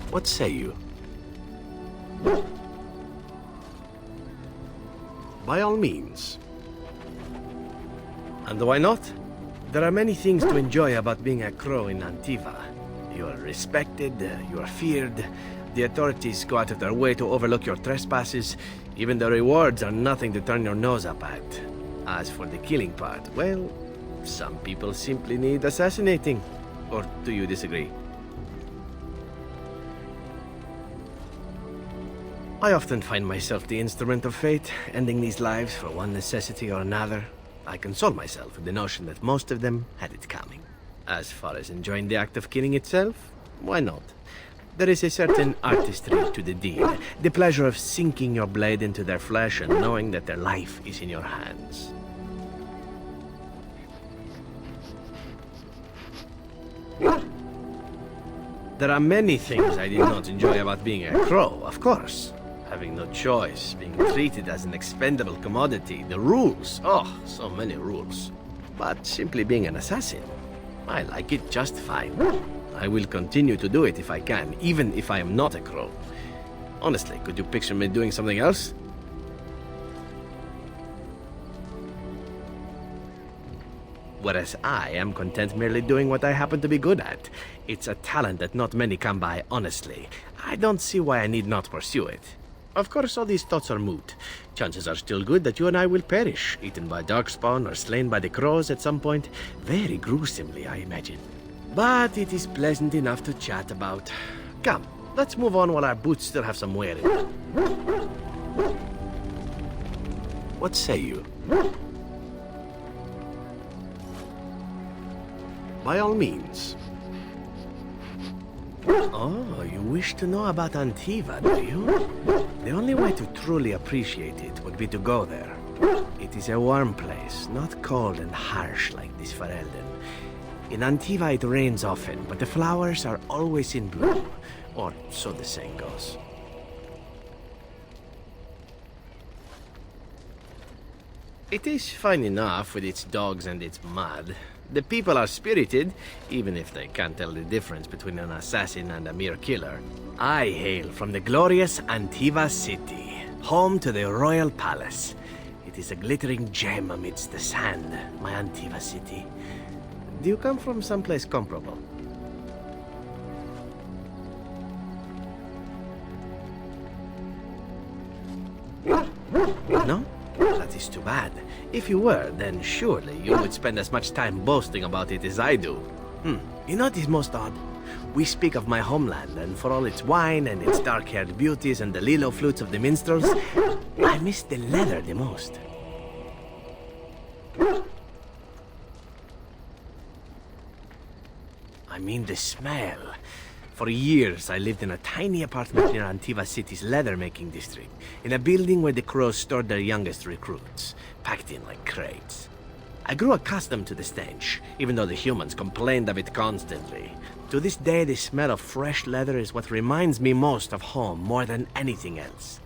What say you? By all means. And why not? There are many things to enjoy about being a crow in Antiva. You are respected, you are feared, the authorities go out of their way to overlook your trespasses, even the rewards are nothing to turn your nose up at. As for the killing part, well, some people simply need assassinating. Or do you disagree? I often find myself the instrument of fate, ending these lives for one necessity or another. I console myself with the notion that most of them had it coming. As far as enjoying the act of killing itself, why not? There is a certain artistry to the deed, the pleasure of sinking your blade into their flesh and knowing that their life is in your hands. There are many things I did not enjoy about being a crow, of course. Having no choice, being treated as an expendable commodity, the rules, oh, so many rules. But simply being an assassin, I like it just fine. I will continue to do it if I can, even if I am not a crow. Honestly, could you picture me doing something else? Whereas I am content merely doing what I happen to be good at. It's a talent that not many come by, honestly. I don't see why I need not pursue it. Of course, all these thoughts are moot. Chances are still good that you and I will perish, eaten by darkspawn or slain by the crows at some point. Very gruesomely, I imagine. But it is pleasant enough to chat about. Come, let's move on while our boots still have some wear in them. What say you? By all means. Oh, you wish to know about Antiva, do you? The only way to truly appreciate it would be to go there. It is a warm place, not cold and harsh like this Ferelden. In Antiva it rains often, but the flowers are always in bloom. Or so the saying goes. It is fine enough with its dogs and its mud. The people are spirited, even if they can't tell the difference between an assassin and a mere killer. I hail from the glorious Antiva city, home to the royal palace. It is a glittering gem amidst the sand, my Antiva city. Do you come from someplace comparable? No? That is too bad. If you were, then surely you would spend as much time boasting about it as I do. You know what is most odd? We speak of my homeland, and for all its wine and its dark-haired beauties and the lilo flutes of the minstrels, I miss the leather the most. I mean the smell. For years, I lived in a tiny apartment near Antiva City's leather-making district, in a building where the crows stored their youngest recruits, packed in like crates. I grew accustomed to the stench, even though the humans complained of it constantly. To this day, the smell of fresh leather is what reminds me most of home more than anything else.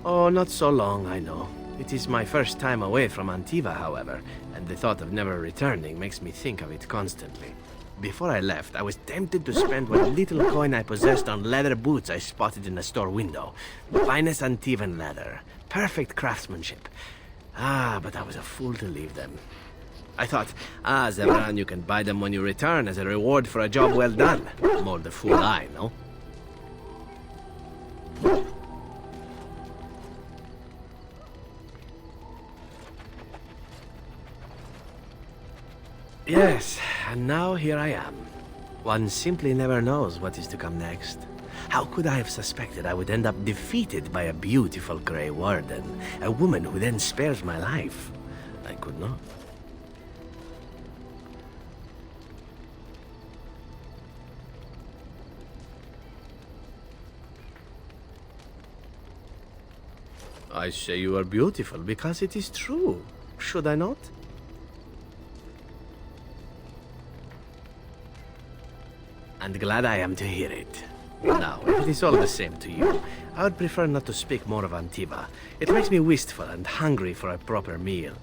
Oh, not so long, I know. It is my first time away from Antiva, however, and the thought of never returning makes me think of it constantly. Before I left, I was tempted to spend what little coin I possessed on leather boots I spotted in a store window. The finest Antivan leather. Perfect craftsmanship. But I was a fool to leave them. I thought, Zevran, you can buy them when you return as a reward for a job well done. More the fool I, no? Yes, and now here I am. One simply never knows what is to come next. How could I have suspected I would end up defeated by a beautiful Grey Warden, a woman who then spares my life? I could not. I say you are beautiful because it is true. Should I not? And glad I am to hear it. Now, if it is all the same to you, I would prefer not to speak more of Antiva. It makes me wistful and hungry for a proper meal.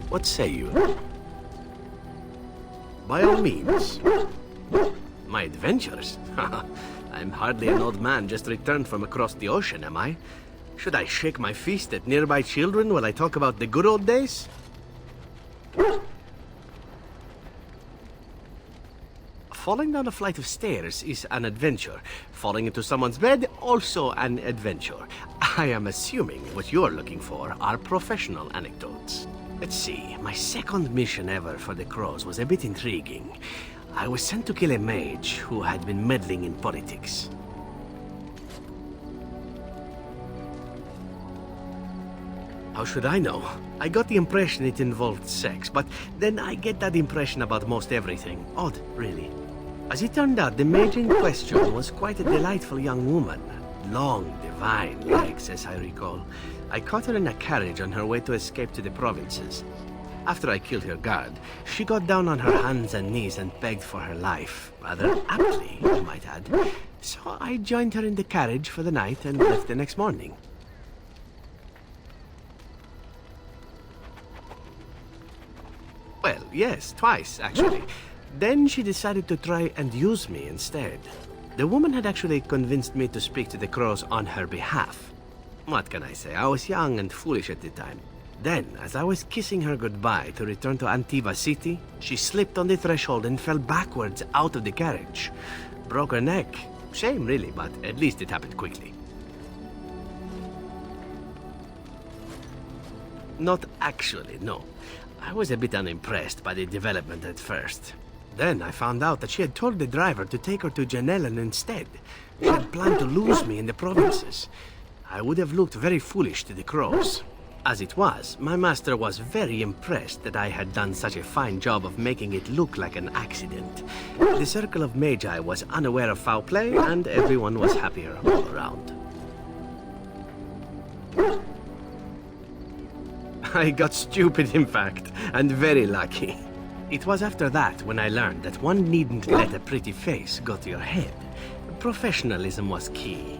What say you? By all means. My adventures? I'm hardly an old man just returned from across the ocean, am I? Should I shake my fist at nearby children while I talk about the good old days? Falling down a flight of stairs is an adventure. Falling into someone's bed, also an adventure. I am assuming what you're looking for are professional anecdotes. Let's see, my second mission ever for the Crows was a bit intriguing. I was sent to kill a mage who had been meddling in politics. How should I know? I got the impression it involved sex, but then I get that impression about most everything. Odd, really. As it turned out, the mage in question was quite a delightful young woman. Long, divine legs, as I recall. I caught her in a carriage on her way to escape to the provinces. After I killed her guard, she got down on her hands and knees and begged for her life. Rather aptly, I might add. So I joined her in the carriage for the night and left the next morning. Well, yes, twice, actually. Then she decided to try and use me instead. The woman had actually convinced me to speak to the Crows on her behalf. What can I say? I was young and foolish at the time. Then, as I was kissing her goodbye to return to Antiva City, she slipped on the threshold and fell backwards out of the carriage. Broke her neck. Shame, really, but at least it happened quickly. Not actually, no. I was a bit unimpressed by the development at first. Then I found out that she had told the driver to take her to Janellen instead. She had planned to lose me in the provinces. I would have looked very foolish to the Crows. As it was, my master was very impressed that I had done such a fine job of making it look like an accident. The circle of Magi was unaware of foul play, and everyone was happier all around. I got stupid, in fact, and very lucky. It was after that when I learned that one needn't let a pretty face go to your head. Professionalism was key.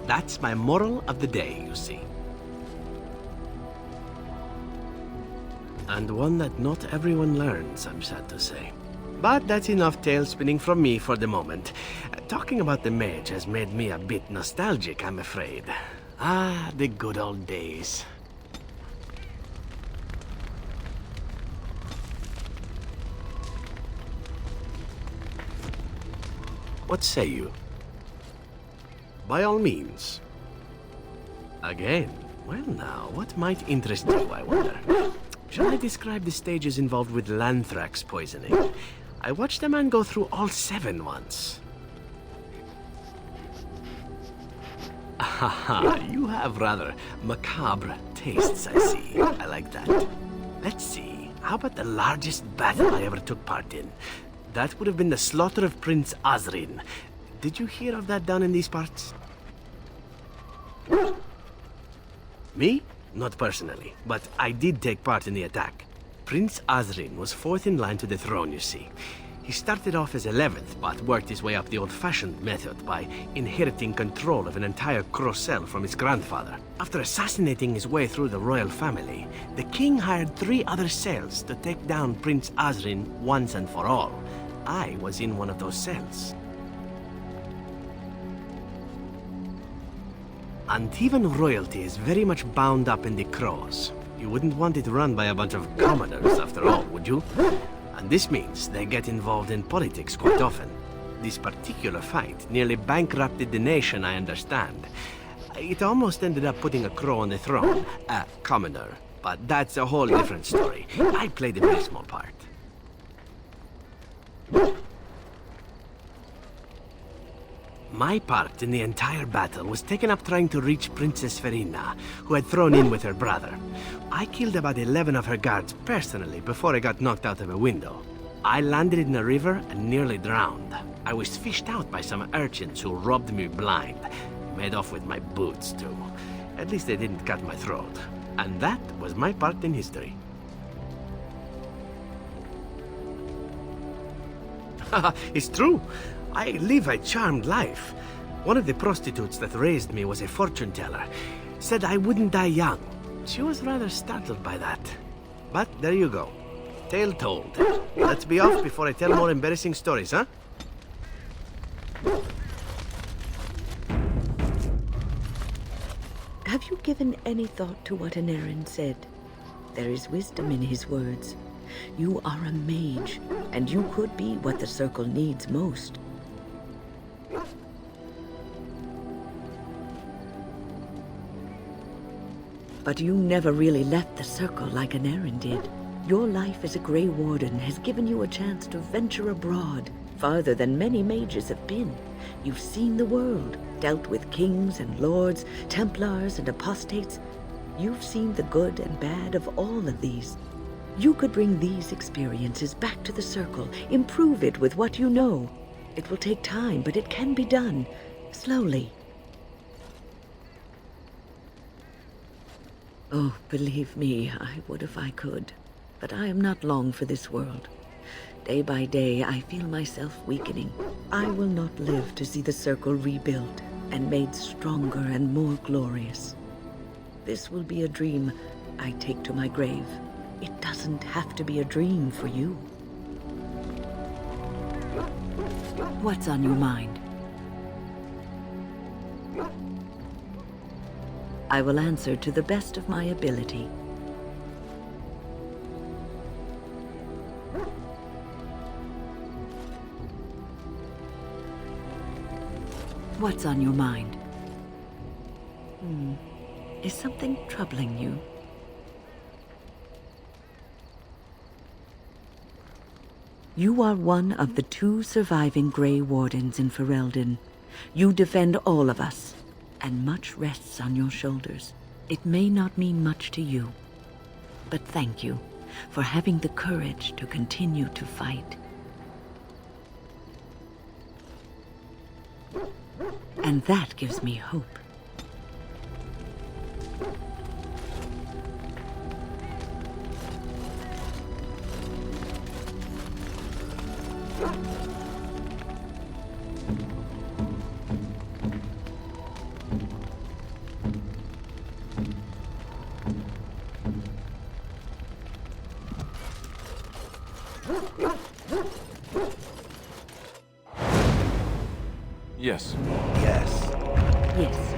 That's my moral of the day, you see. And one that not everyone learns, I'm sad to say. But that's enough tale spinning from me for the moment. Talking about the mage has made me a bit nostalgic, I'm afraid. Ah, the good old days. What say you? By all means. Again? Well now, what might interest you, I wonder? Shall I describe the stages involved with Lanthrax poisoning? I watched a man go through all 7 once. Haha, you have rather macabre tastes, I see. I like that. Let's see, how about the largest battle I ever took part in? That would have been the slaughter of Prince Azrin. Did you hear of that down in these parts? Me? Not personally, but I did take part in the attack. Prince Azrin was 4th in line to the throne, you see. He started off as 11th, but worked his way up the old-fashioned method by inheriting control of an entire Crocel from his grandfather. After assassinating his way through the royal family, the king hired 3 other cells to take down Prince Azrin once and for all. I was in one of those cells. Antivan royalty is very much bound up in the Crows. You wouldn't want it run by a bunch of commoners, after all, would you? And this means they get involved in politics quite often. This particular fight nearly bankrupted the nation, I understand. It almost ended up putting a crow on the throne, a commoner. But that's a whole different story. I played a very small part. My part in the entire battle was taken up trying to reach Princess Verina, who had thrown in with her brother. I killed about 11 of her guards personally before I got knocked out of a window. I landed in a river and nearly drowned. I was fished out by some urchins who robbed me blind. Made off with my boots, too. At least they didn't cut my throat. And that was my part in history. It's true. I live a charmed life. One of the prostitutes that raised me was a fortune teller. Said I wouldn't die young. She was rather startled by that. But there you go. Tale told. Let's be off before I tell more embarrassing stories, huh? Have you given any thought to what Denerim said? There is wisdom in his words. You are a mage, and you could be what the Circle needs most. But you never really left the Circle like Denerim did. Your life as a Grey Warden has given you a chance to venture abroad, farther than many mages have been. You've seen the world, dealt with kings and lords, Templars and apostates. You've seen the good and bad of all of these. You could bring these experiences back to the Circle, improve it with what you know. It will take time, but it can be done, slowly. Oh, believe me, I would if I could. But I am not long for this world. Day by day, I feel myself weakening. I will not live to see the Circle rebuilt and made stronger and more glorious. This will be a dream I take to my grave. It doesn't have to be a dream for you. What's on your mind? I will answer to the best of my ability. What's on your mind? Is something troubling you? You are one of the 2 surviving Grey Wardens in Ferelden. You defend all of us, and much rests on your shoulders. It may not mean much to you, but thank you for having the courage to continue to fight. And that gives me hope. Yes. Yes. Yes.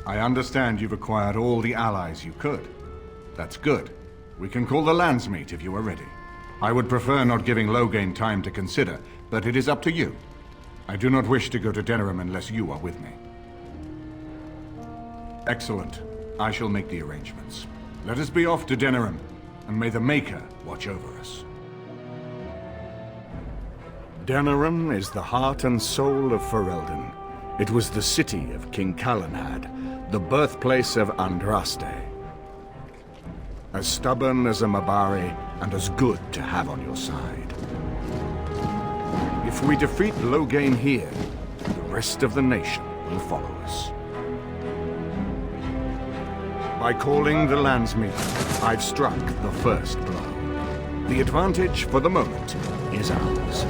I understand you've acquired all the allies you could. That's good. We can call the Landsmeet if you are ready. I would prefer not giving Loghain time to consider, but it is up to you. I do not wish to go to Denerim unless you are with me. Excellent. I shall make the arrangements. Let us be off to Denerim, and may the Maker watch over us. Denerim is the heart and soul of Ferelden. It was the city of King Calenhad, the birthplace of Andraste. As stubborn as a Mabari, and as good to have on your side. If we defeat Loghain here, the rest of the nation will follow us. By calling the Landsmeet, I've struck the first blow. The advantage, for the moment, is ours.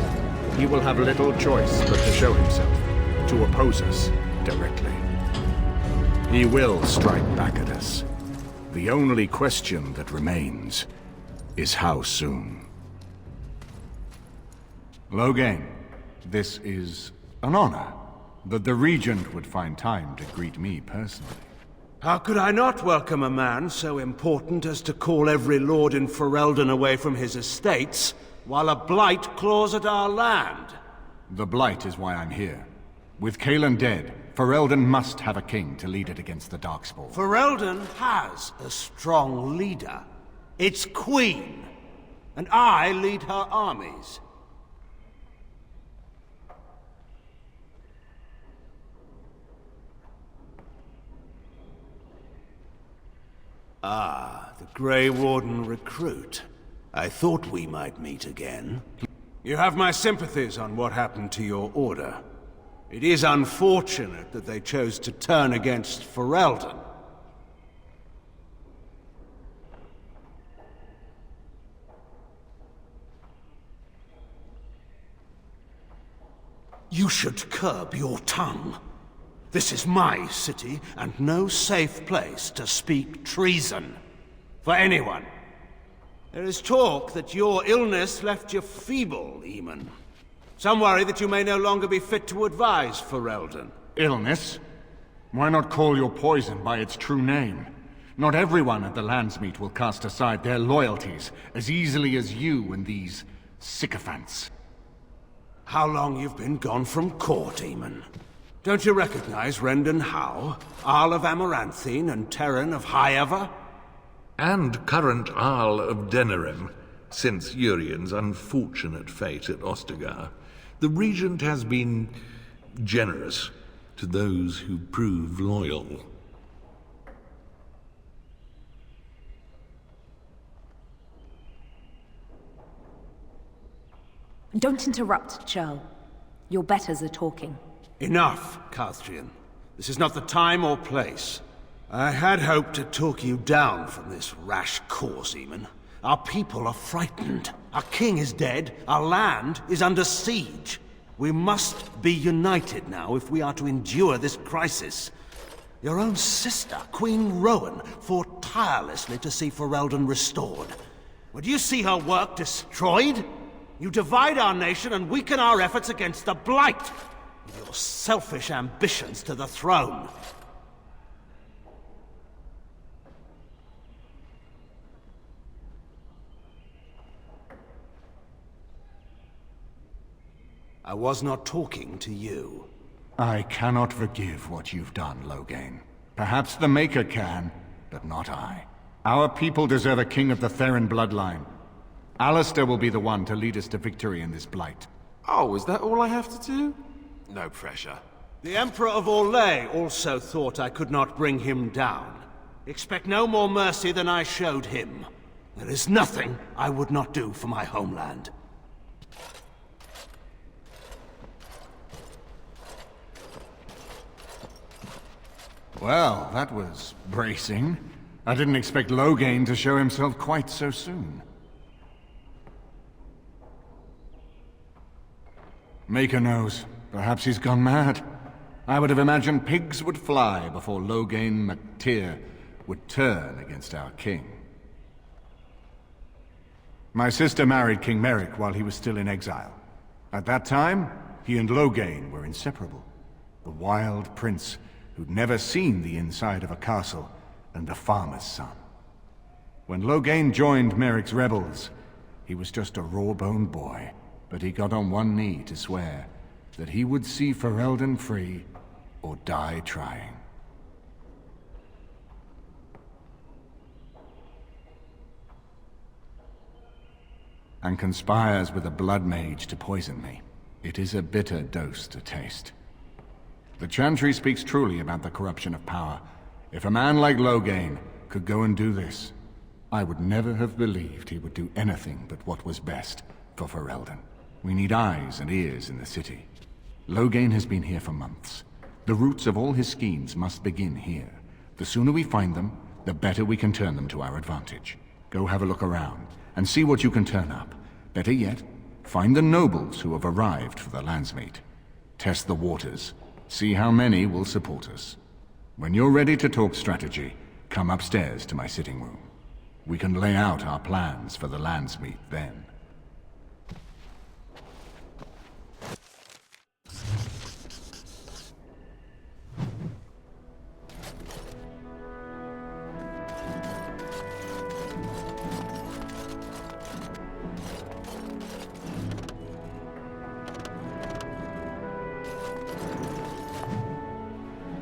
He will have little choice but to show himself, to oppose us directly. He will strike back at us. The only question that remains is how soon. Loghain, this is an honor, that the Regent would find time to greet me personally. How could I not welcome a man so important as to call every lord in Ferelden away from his estates, while a blight claws at our land? The Blight is why I'm here. With Kaelan dead, Ferelden must have a king to lead it against the Darkspawn. Ferelden has a strong leader. Its queen. And I lead her armies. Ah, the Grey Warden recruit. I thought we might meet again. You have my sympathies on what happened to your order. It is unfortunate that they chose to turn against Ferelden. You should curb your tongue. This is my city, and no safe place to speak treason. For anyone. There is talk that your illness left you feeble, Eamon. Some worry that you may no longer be fit to advise Ferelden. Illness? Why not call your poison by its true name? Not everyone at the Landsmeet will cast aside their loyalties as easily as you and these sycophants. How long you've been gone from court, Eamon? Don't you recognize Rendon Howe, Arl of Amaranthine, and Terran of Highever? And current Arl of Denerim, since Urien's unfortunate fate at Ostagar. The Regent has been generous to those who prove loyal. Don't interrupt, Churl. Your betters are talking. Enough, Carthrian. This is not the time or place. I had hoped to talk you down from this rash course, Eamon. Our people are frightened. Our king is dead. Our land is under siege. We must be united now if we are to endure this crisis. Your own sister, Queen Rowan, fought tirelessly to see Ferelden restored. Would you see her work destroyed? You divide our nation and weaken our efforts against the Blight, with your selfish ambitions to the throne. I was not talking to you. I cannot forgive what you've done, Loghain. Perhaps the Maker can, but not I. Our people deserve a king of the Theron bloodline. Alistair will be the one to lead us to victory in this Blight. Oh, is that all I have to do? No pressure. The Emperor of Orlais also thought I could not bring him down. Expect no more mercy than I showed him. There is nothing I would not do for my homeland. Well, that was bracing. I didn't expect Loghain to show himself quite so soon. Maker knows. Perhaps he's gone mad. I would have imagined pigs would fly before Loghain MacTyr would turn against our king. My sister married King Merrick while he was still in exile. At that time, he and Loghain were inseparable. The wild prince who'd never seen the inside of a castle and a farmer's son. When Loghain joined Merrick's rebels, he was just a raw-boned boy, but he got on one knee to swear that he would see Ferelden free or die trying. And conspires with a blood mage to poison me. It is a bitter dose to taste. The Chantry speaks truly about the corruption of power. If a man like Loghain could go and do this, I would never have believed he would do anything but what was best for Ferelden. We need eyes and ears in the city. Loghain has been here for months. The roots of all his schemes must begin here. The sooner we find them, the better we can turn them to our advantage. Go have a look around, and see what you can turn up. Better yet, find the nobles who have arrived for the Landsmeet. Test the waters. See how many will support us. When you're ready to talk strategy, come upstairs to my sitting room. We can lay out our plans for the Landsmeet then.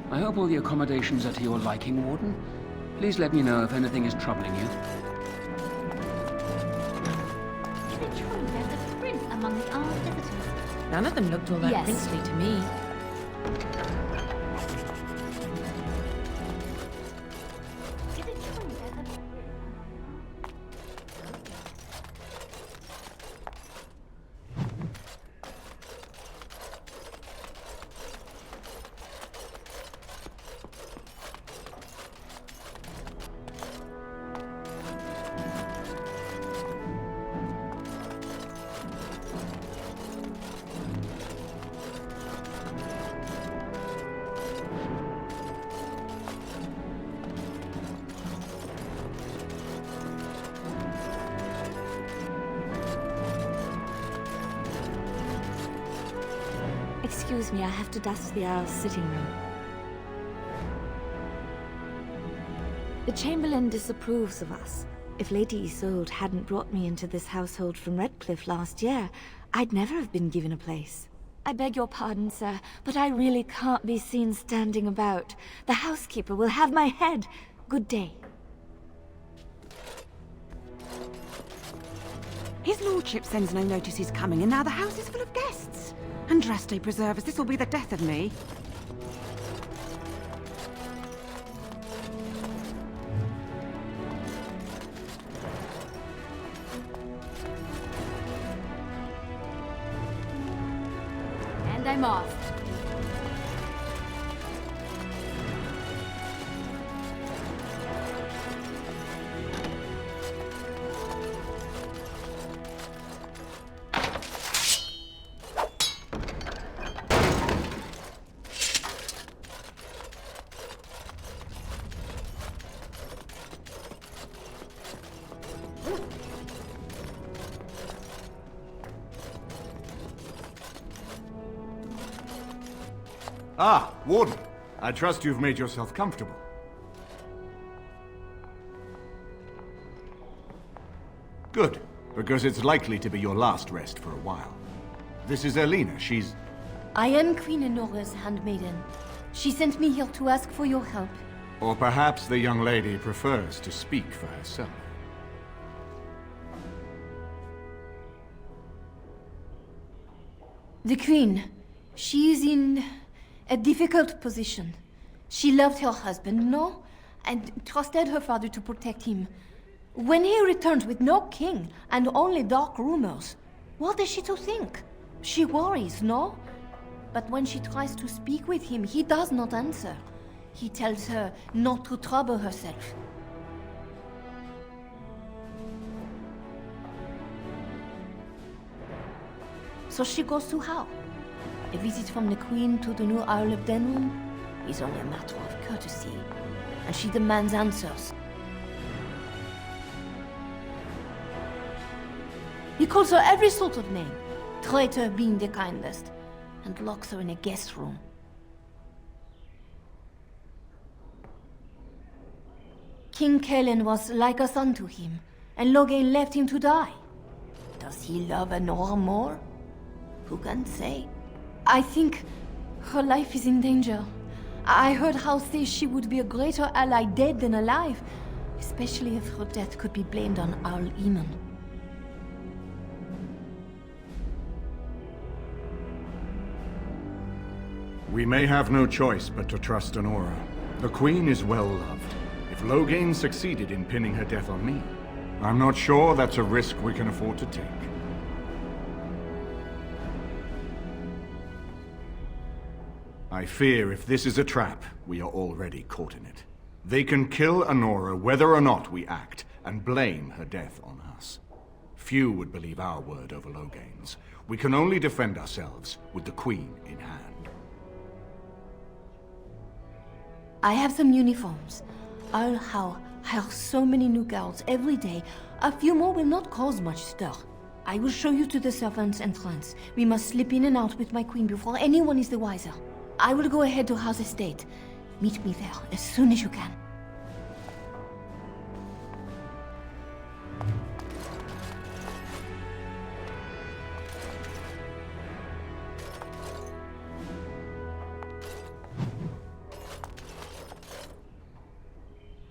I hope all the accommodations are to your liking, Warden. Please let me know if anything is troubling you. Is it true there's a prince among the armed visitors? None of them looked all that Yes. princely to me. Is it true there's a... Excuse me, I have to dust the Earl's sitting room. The Chamberlain disapproves of us. If Lady Isolde hadn't brought me into this household from Redcliffe last year, I'd never have been given a place. I beg your pardon, sir, but I really can't be seen standing about. The housekeeper will have my head. Good day. His lordship sends no notice he's coming, and now the house is full of guests. Andraste preserve us, this will be the death of me. And I'm off. Ah, Warden. I trust you've made yourself comfortable. Good, because it's likely to be your last rest for a while. This is Elena. She's... I am Queen Enora's handmaiden. She sent me here to ask for your help. Or perhaps the young lady prefers to speak for herself. The Queen, she is in a difficult position. She loved her husband, no? And trusted her father to protect him. When he returned with no king and only dark rumors, what is she to think? She worries, no? But when she tries to speak with him, he does not answer. He tells her not to trouble herself. So she goes to how? A visit from the Queen to the new Isle of Denerim is only a matter of courtesy, and she demands answers. He calls her every sort of name, traitor being the kindest, and locks her in a guest room. King Kellen was like a son to him, and Logain left him to die. Does he love Enora more? Who can say? I think her life is in danger. I heard House say she would be a greater ally dead than alive, especially if her death could be blamed on Arl Eamon. We may have no choice but to trust Enora. The Queen is well loved. If Logain succeeded in pinning her death on me, I'm not sure that's a risk we can afford to take. I fear if this is a trap, we are already caught in it. They can kill Enora whether or not we act, and blame her death on us. Few would believe our word over Logain's. We can only defend ourselves with the Queen in hand. I have some uniforms. I'll hire so many new girls every day. A few more will not cause much stir. I will show you to the servants' entrance. We must slip in and out with my queen before anyone is the wiser. I will go ahead to House Estate. Meet me there as soon as you can.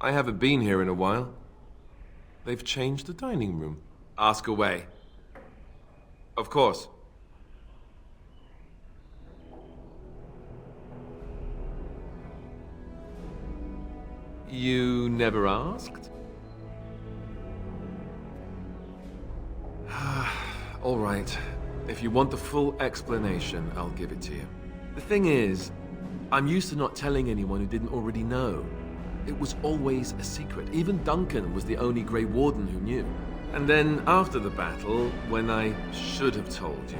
I haven't been here in a while. They've changed the dining room. Ask away. Of course. You never asked? All right. If you want the full explanation, I'll give it to you. The thing is, I'm used to not telling anyone who didn't already know. It was always a secret. Even Duncan was the only Grey Warden who knew. And then after the battle, when I should have told you,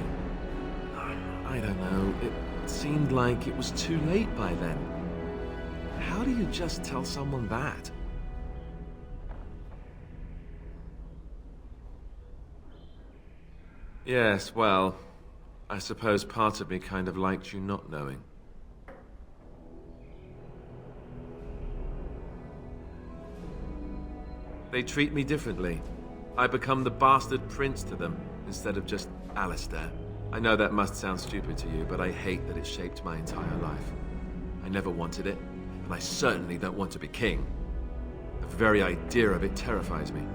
I don't know, it seemed like it was too late by then. How do you just tell someone that? Yes, well, I suppose part of me kind of liked you not knowing. They treat me differently. I become the bastard prince to them, instead of just Alistair. I know that must sound stupid to you, but I hate that it shaped my entire life. I never wanted it, and I certainly don't want to be king. The very idea of it terrifies me.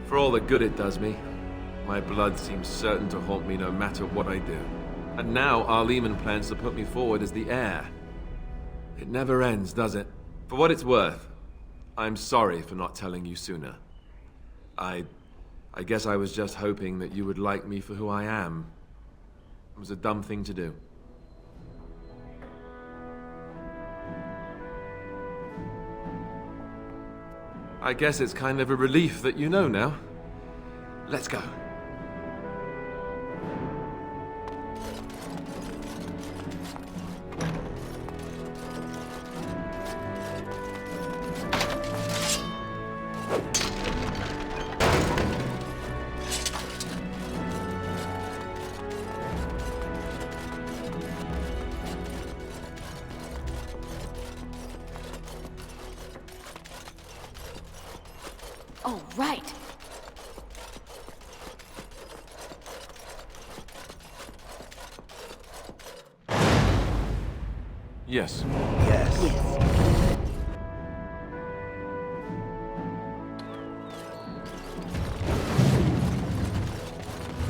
For all the good it does me, my blood seems certain to haunt me no matter what I do. And now Arleman plans to put me forward as the heir. It never ends, does it? For what it's worth, I'm sorry for not telling you sooner. I guess I was just hoping that you would like me for who I am. It was a dumb thing to do. I guess it's kind of a relief that you know now. Let's go. Oh, right. Yes. Yes.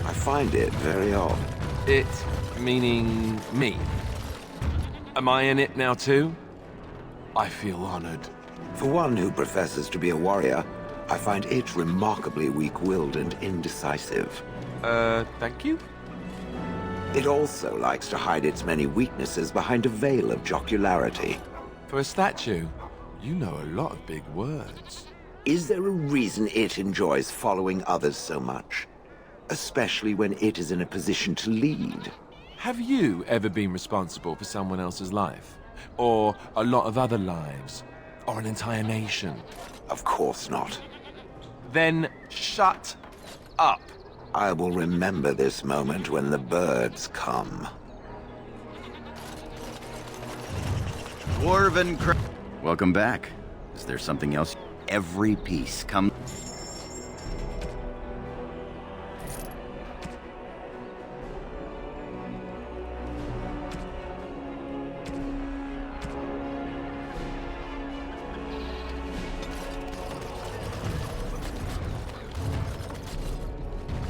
I find it very odd. It meaning me. Am I in it now too? I feel honored. For one who professes to be a warrior, I find it remarkably weak-willed and indecisive. Thank you? It also likes to hide its many weaknesses behind a veil of jocularity. For a statue, you know a lot of big words. Is there a reason it enjoys following others so much? Especially when it is in a position to lead. Have you ever been responsible for someone else's life? Or a lot of other lives? Or an entire nation? Of course not. Then shut up. I will remember this moment when the birds come. Dwarven Welcome back. Is there something else? Every piece comes...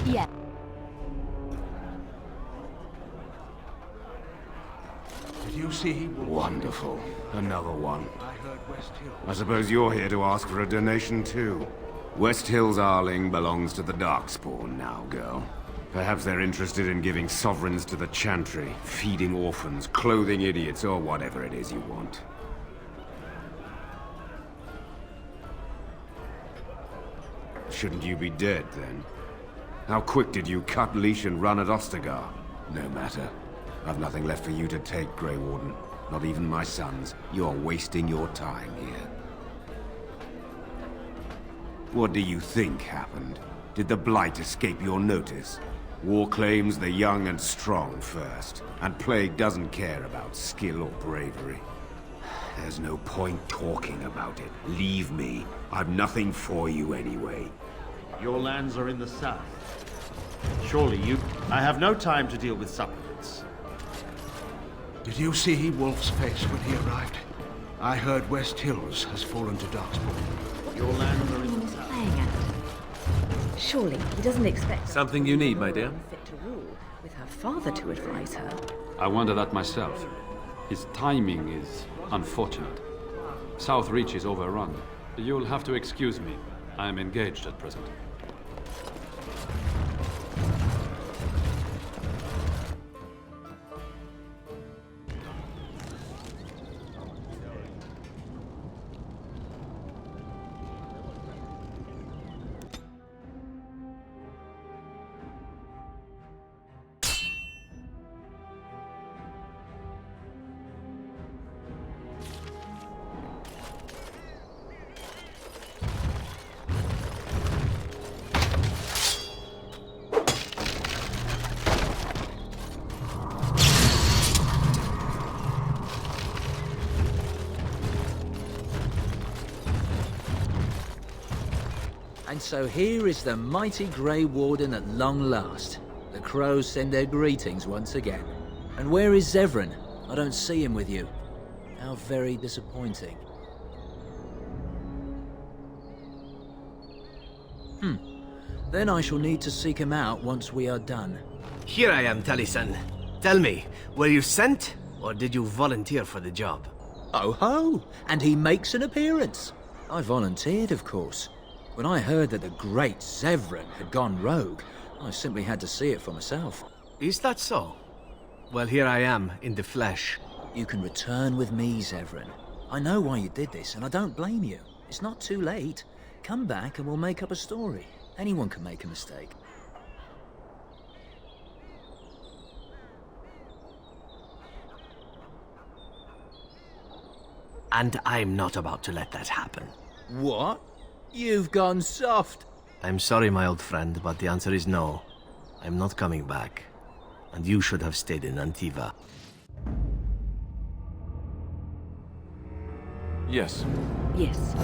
Yeah. Did you see? Wonderful. Another one. I suppose you're here to ask for a donation too. West Hill's Arling belongs to the Darkspawn now, girl. Perhaps they're interested in giving sovereigns to the Chantry, feeding orphans, clothing idiots, or whatever it is you want. Shouldn't you be dead, then? How quick did you cut leash and run at Ostagar? No matter. I've nothing left for you to take, Grey Warden. Not even my sons. You're wasting your time here. What do you think happened? Did the Blight escape your notice? War claims the young and strong first, and Plague doesn't care about skill or bravery. There's no point talking about it. Leave me. I've nothing for you anyway. Your lands are in the south. Surely you... I have no time to deal with supplicants. Did you see Wolf's face when he arrived? I heard West Hills has fallen to Darkspawn. Your lands are in the south. Playing at? Surely he doesn't expect Something you need, my dear? fit to rule, with her father to advise her. I wonder that myself. His timing is unfortunate. South Reach is overrun. You'll have to excuse me. I am engaged at present. And so here is the mighty Grey Warden at long last. The crows send their greetings once again. And where is Zevran? I don't see him with you. How very disappointing. Then I shall need to seek him out once we are done. Here I am, Taliesin. Tell me, were you sent, or did you volunteer for the job? Oh ho! And he makes an appearance. I volunteered, of course. When I heard that the great Zevran had gone rogue, I simply had to see it for myself. Is that so? Well, here I am, in the flesh. You can return with me, Zevran. I know why you did this, and I don't blame you. It's not too late. Come back and we'll make up a story. Anyone can make a mistake. And I'm not about to let that happen. What? You've gone soft. I'm sorry, my old friend, but the answer is no. I'm not coming back. And you should have stayed in Antiva. Yes. Yes.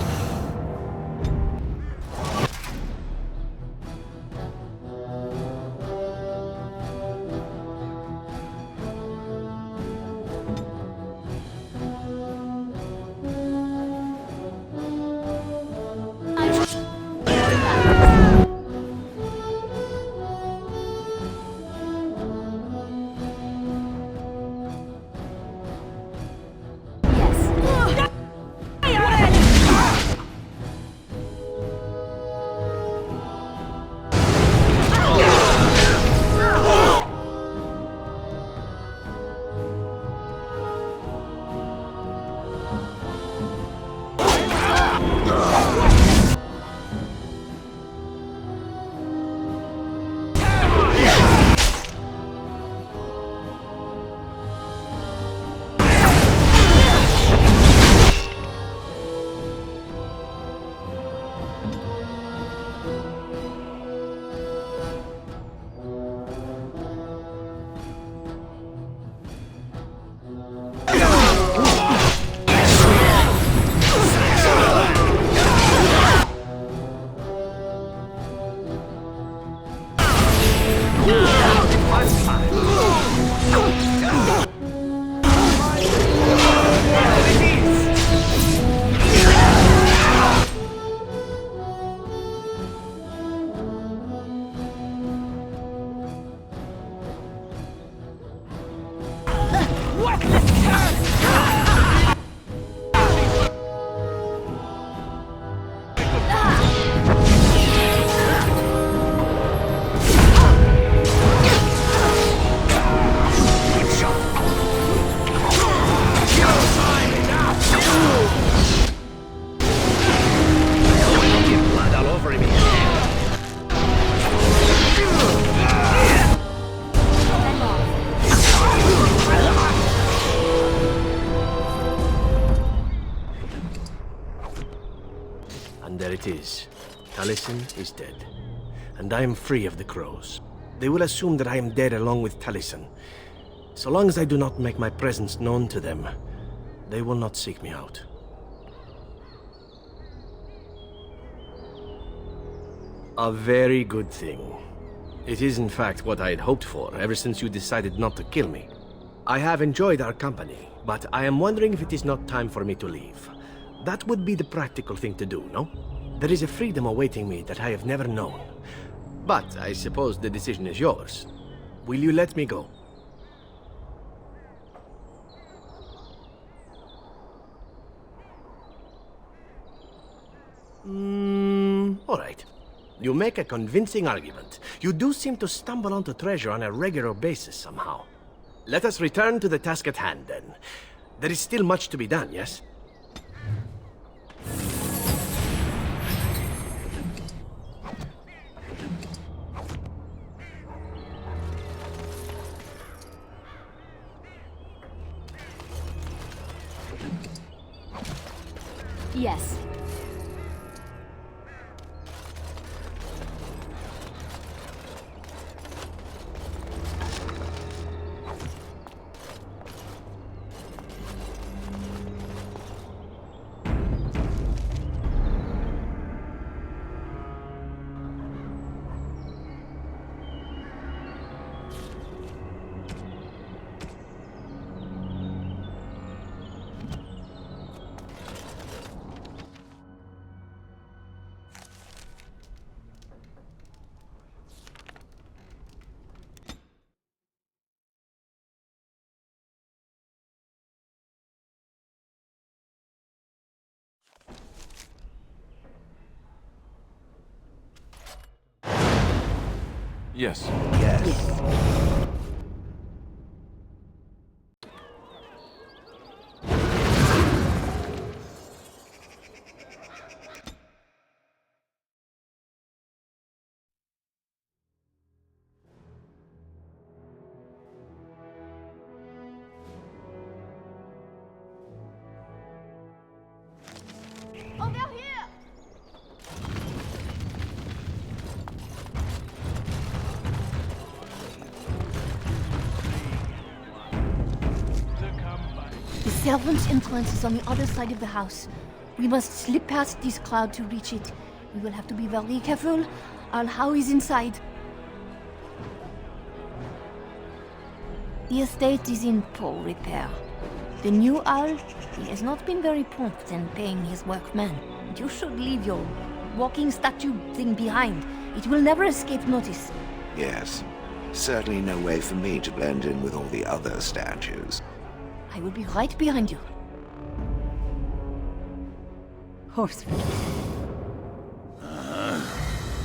There it is. Taliesin is dead. And I am free of the crows. They will assume that I am dead along with Taliesin. So long as I do not make my presence known to them, they will not seek me out. A very good thing. It is in fact what I had hoped for ever since you decided not to kill me. I have enjoyed our company, but I am wondering if it is not time for me to leave. That would be the practical thing to do, no? There is a freedom awaiting me that I have never known. But I suppose the decision is yours. Will you let me go? All right. You make a convincing argument. You do seem to stumble onto treasure on a regular basis somehow. Let us return to the task at hand, then. There is still much to be done, yes? Yes. Yes. Yes. Over here! The servant's entrance is on the other side of the house. We must slip past this crowd to reach it. We will have to be very careful. Our How is inside. The estate is in poor repair. The new owl, he has not been very prompt in paying his workmen. You should leave your walking statue thing behind. It will never escape notice. Yes. Certainly no way for me to blend in with all the other statues. I will be right behind you. Horse feet.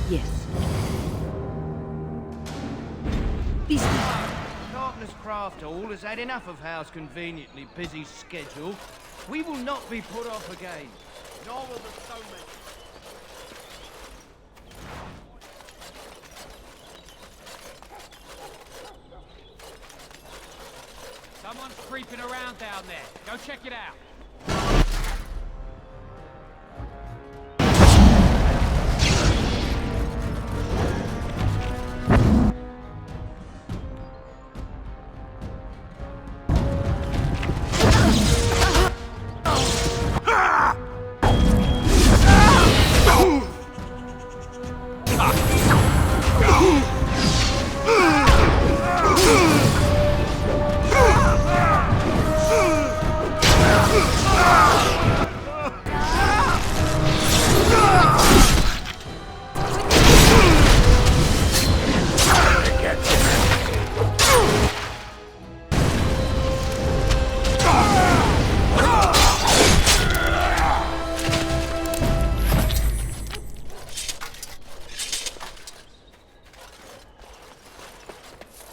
Yes. This Carpenter's Craft Hall has had enough of Howe's conveniently busy schedule. We will not be put off again. Nor will the stoneman. Someone's creeping around down there. Go check it out.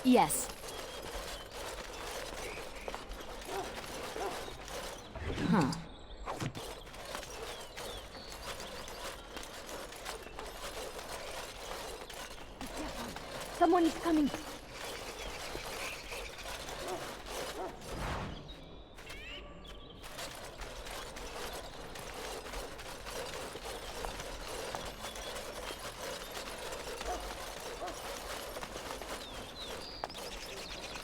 Yes. Huh. Someone is coming.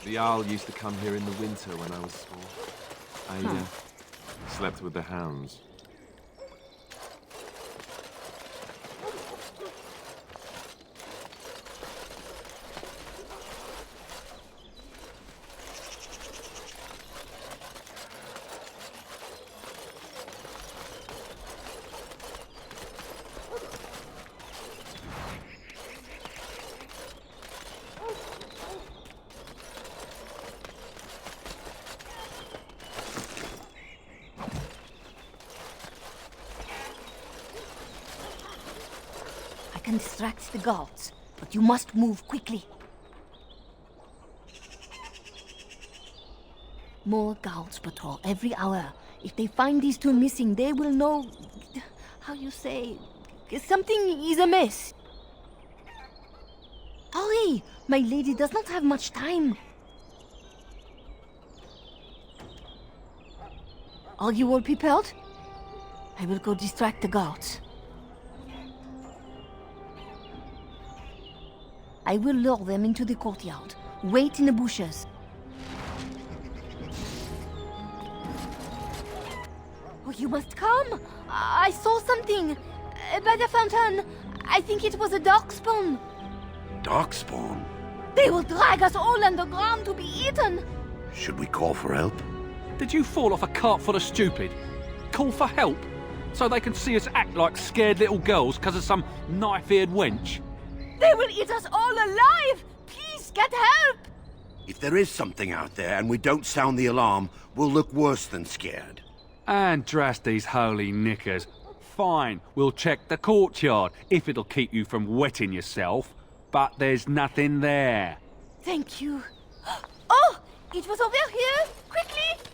The owl used to come here in the winter when I was small. I slept with the hounds. can distract the guards, but you must move quickly. More guards patrol every hour. If they find these two missing, they will know... how you say... something is amiss. Hurry! My lady does not have much time. Are you all prepared? I will go distract the guards. I will lure them into the courtyard. Wait in the bushes. Oh, you must come! I saw something! By the fountain! I think it was a darkspawn! Darkspawn? They will drag us all underground to be eaten! Should we call for help? Did you fall off a cart full of stupid? Call for help? So they can see us act like scared little girls because of some knife-eared wench? They will eat us all alive! Please, get help! If there is something out there and we don't sound the alarm, we'll look worse than scared. And drast these holy knickers. Fine, we'll check the courtyard, if it'll keep you from wetting yourself. But there's nothing there. Thank you. Oh! It was over here! Quickly!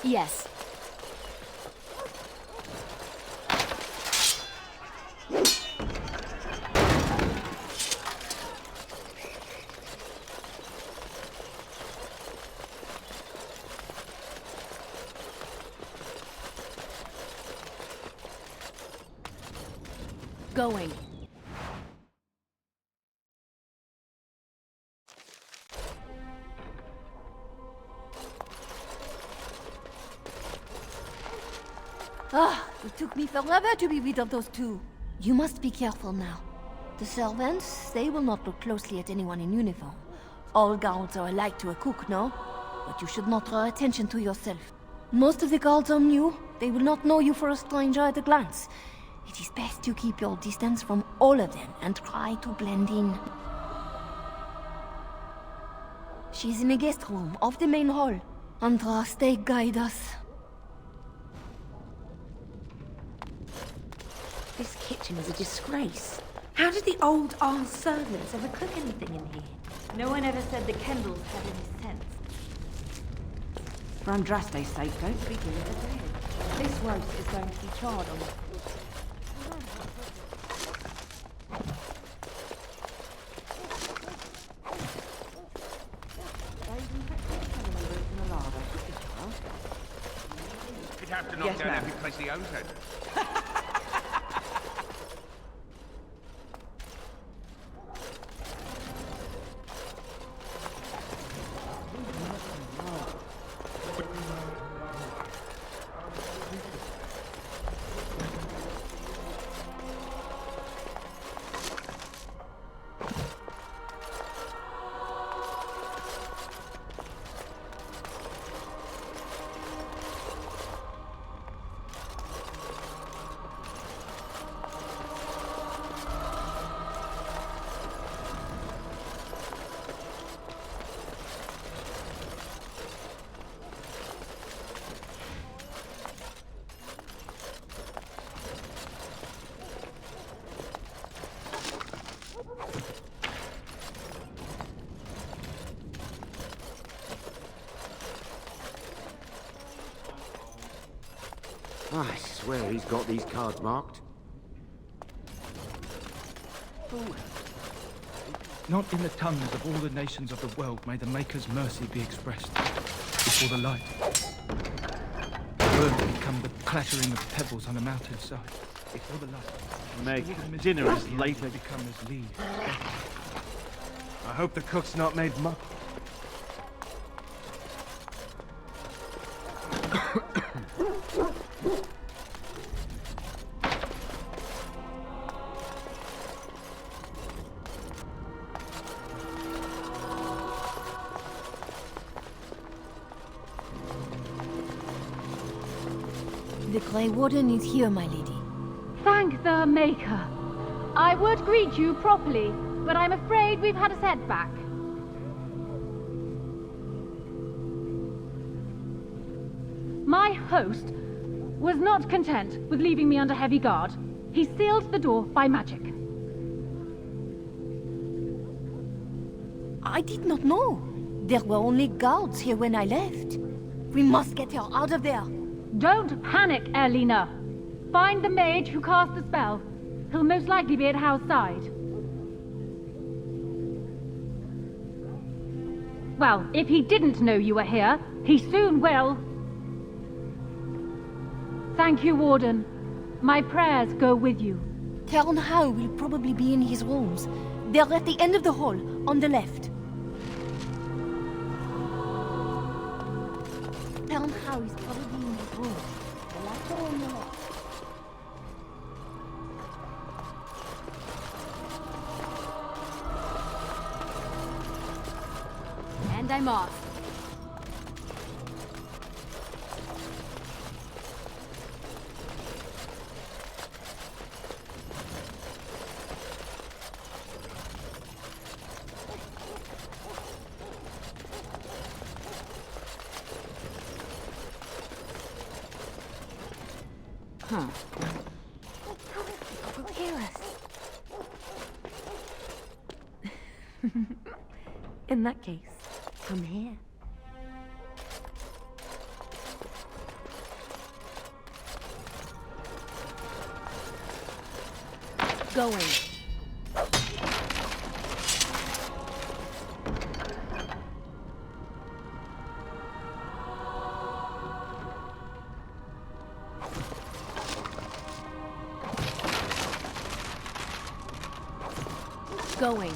Yes. Going. Ah, it took me forever to be rid of those two. You must be careful now. The servants, they will not look closely at anyone in uniform. All guards are alike to a cook, no? But you should not draw attention to yourself. Most of the guards are new. They will not know you for a stranger at a glance. It is best to keep your distance from all of them and try to blend in. She's in the guest room of the main hall. Andraste, guide us. This kitchen is a disgrace. How did the old armed servants ever cook anything in here? No one ever said the Kendalls had any sense. For Andraste's sake, don't begin with the dead. This roast is going to be charred on it. You'd have to knock down every place he owns it. I swear he's got these cards marked. Not in the tongues of all the nations of the world may the Maker's mercy be expressed. Before the light, the word will become the clattering of pebbles on a mountainside. Before the light, Make dinner as late as become as leaves. I hope the cook's not made much. The The Grey Warden is here, my lady. Thank the Maker. I would greet you properly, but I'm afraid we've had a setback. My host was not content with leaving me under heavy guard. He sealed the door by magic. I did not know. There were only guards here when I left. We must get her out of there. Don't panic, Erlina. Find the mage who cast the spell. He'll most likely be at Hal's side. Well, if he didn't know you were here, he soon will. Thank you, Warden. My prayers go with you. Count Hal will probably be in his rooms. They're at the end of the hall, on the left. Count Hal is probably in his room. The lights are on the left. And I'm off. Huh. They'll hear us. In that case, come here. Going. Going.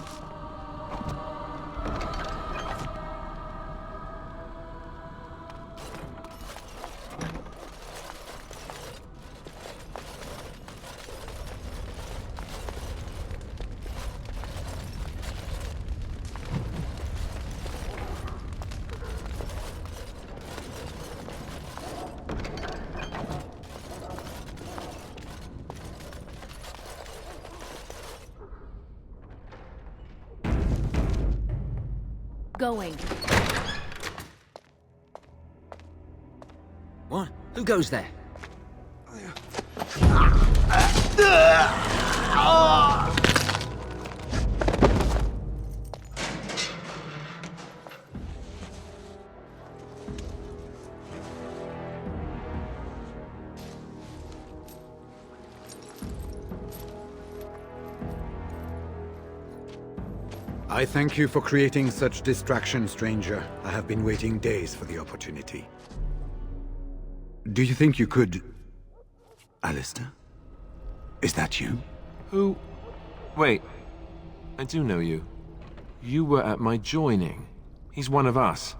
Going. What? Who goes there? I thank you for creating such distraction, stranger. I have been waiting days for the opportunity. Do you think you could... Alistair? Is that you? Who? Wait. I do know you. You were at my joining. He's one of us.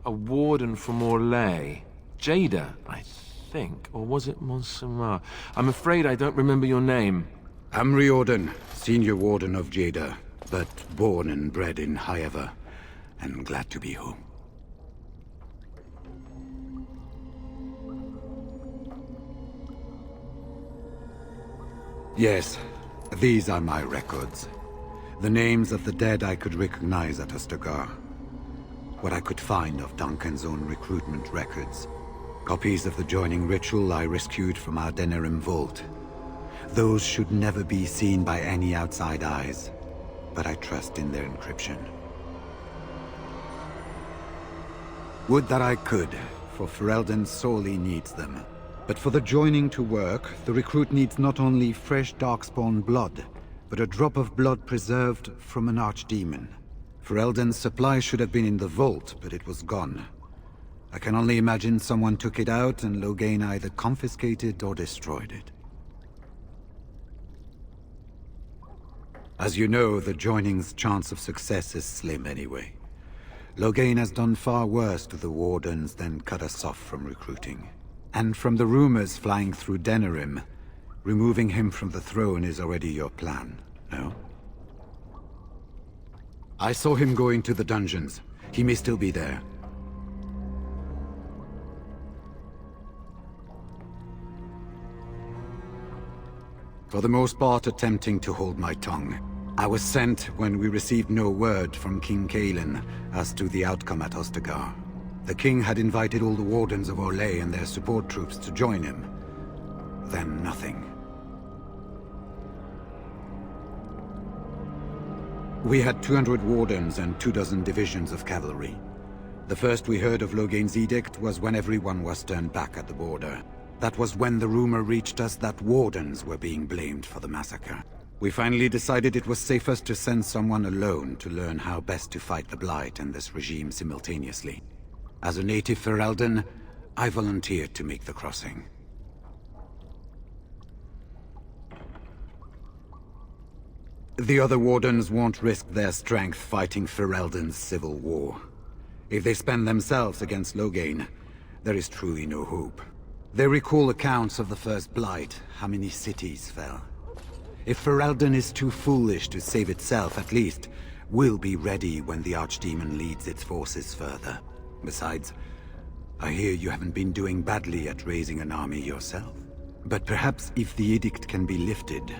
A warden from Orlais. Jada, I think. Or was it Montserrat? I'm afraid I don't remember your name. I'm Riordan, senior warden of Jada, but born and bred in Highever, and glad to be home. Yes, these are my records. The names of the dead I could recognize at Ostagar. What I could find of Duncan's own recruitment records. Copies of the joining ritual I rescued from our Denerim vault. Those should never be seen by any outside eyes, but I trust in their encryption. Would that I could, for Ferelden sorely needs them. But for the joining to work, the recruit needs not only fresh Darkspawn blood, but a drop of blood preserved from an archdemon. Ferelden's supply should have been in the vault, but it was gone. I can only imagine someone took it out and Loghain either confiscated or destroyed it. As you know, the joining's chance of success is slim anyway. Loghain has done far worse to the Wardens than cut us off from recruiting. And from the rumors flying through Denerim, removing him from the throne is already your plan, no? I saw him go into the dungeons. He may still be there. For the most part, attempting to hold my tongue. I was sent when we received no word from King Kaelin as to the outcome at Ostagar. The king had invited all the wardens of Orlais and their support troops to join him. Then nothing. We had 200 wardens and 24 divisions of cavalry. The first we heard of Logain's edict was when everyone was turned back at the border. That was when the rumor reached us that wardens were being blamed for the massacre. We finally decided it was safest to send someone alone to learn how best to fight the Blight and this regime simultaneously. As a native Ferelden, I volunteered to make the crossing. The other wardens won't risk their strength fighting Ferelden's civil war. If they spend themselves against Logain, there is truly no hope. They recall accounts of the first Blight, how many cities fell. If Ferelden is too foolish to save itself, at least, we'll be ready when the Archdemon leads its forces further. Besides, I hear you haven't been doing badly at raising an army yourself. But perhaps if the edict can be lifted,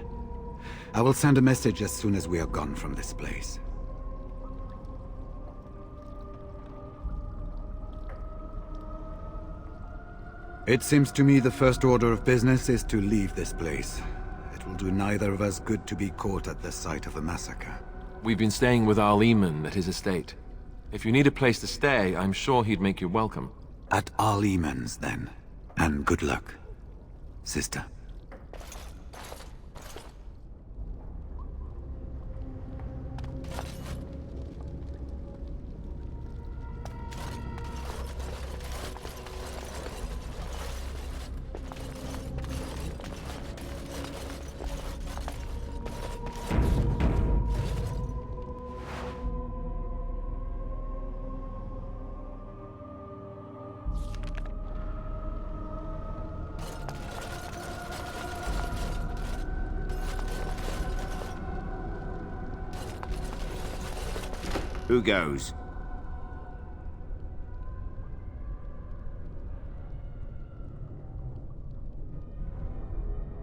I will send a message as soon as we are gone from this place. It seems to me the first order of business is to leave this place. It will do neither of us good to be caught at the site of a massacre. We've been staying with Arleman at his estate. If you need a place to stay, I'm sure he'd make you welcome. At Arleman's, then. And good luck, sister. Who goes?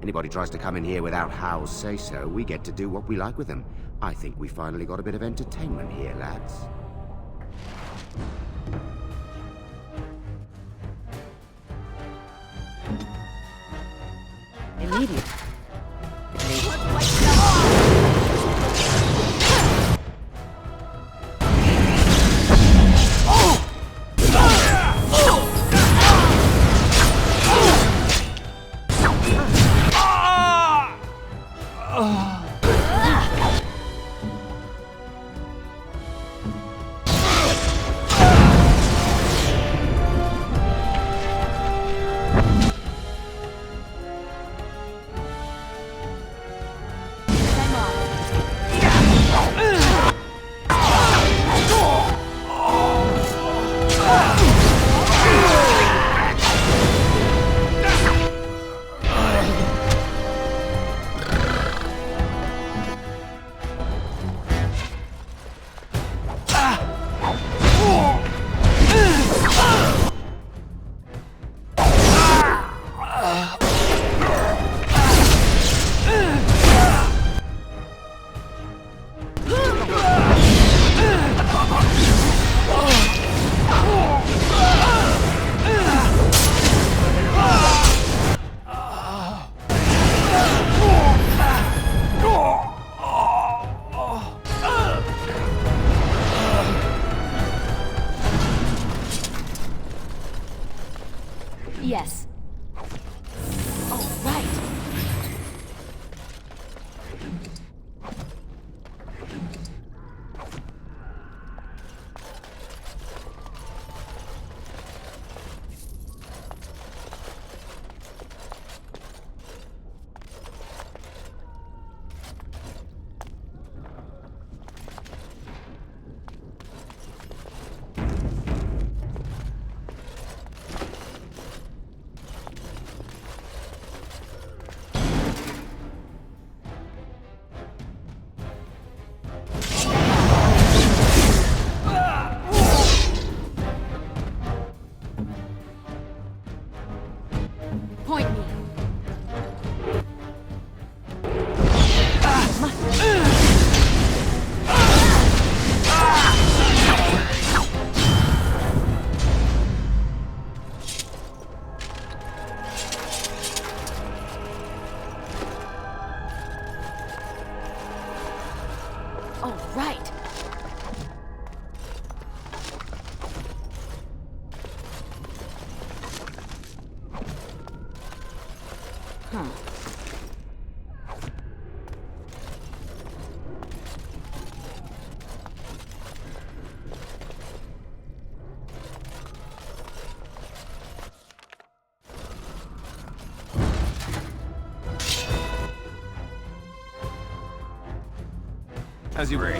Anybody tries to come in here without Hal's say-so, we get to do what we like with them. I think we finally got a bit of entertainment here, lads. Immediate. All right. Huh. As you read.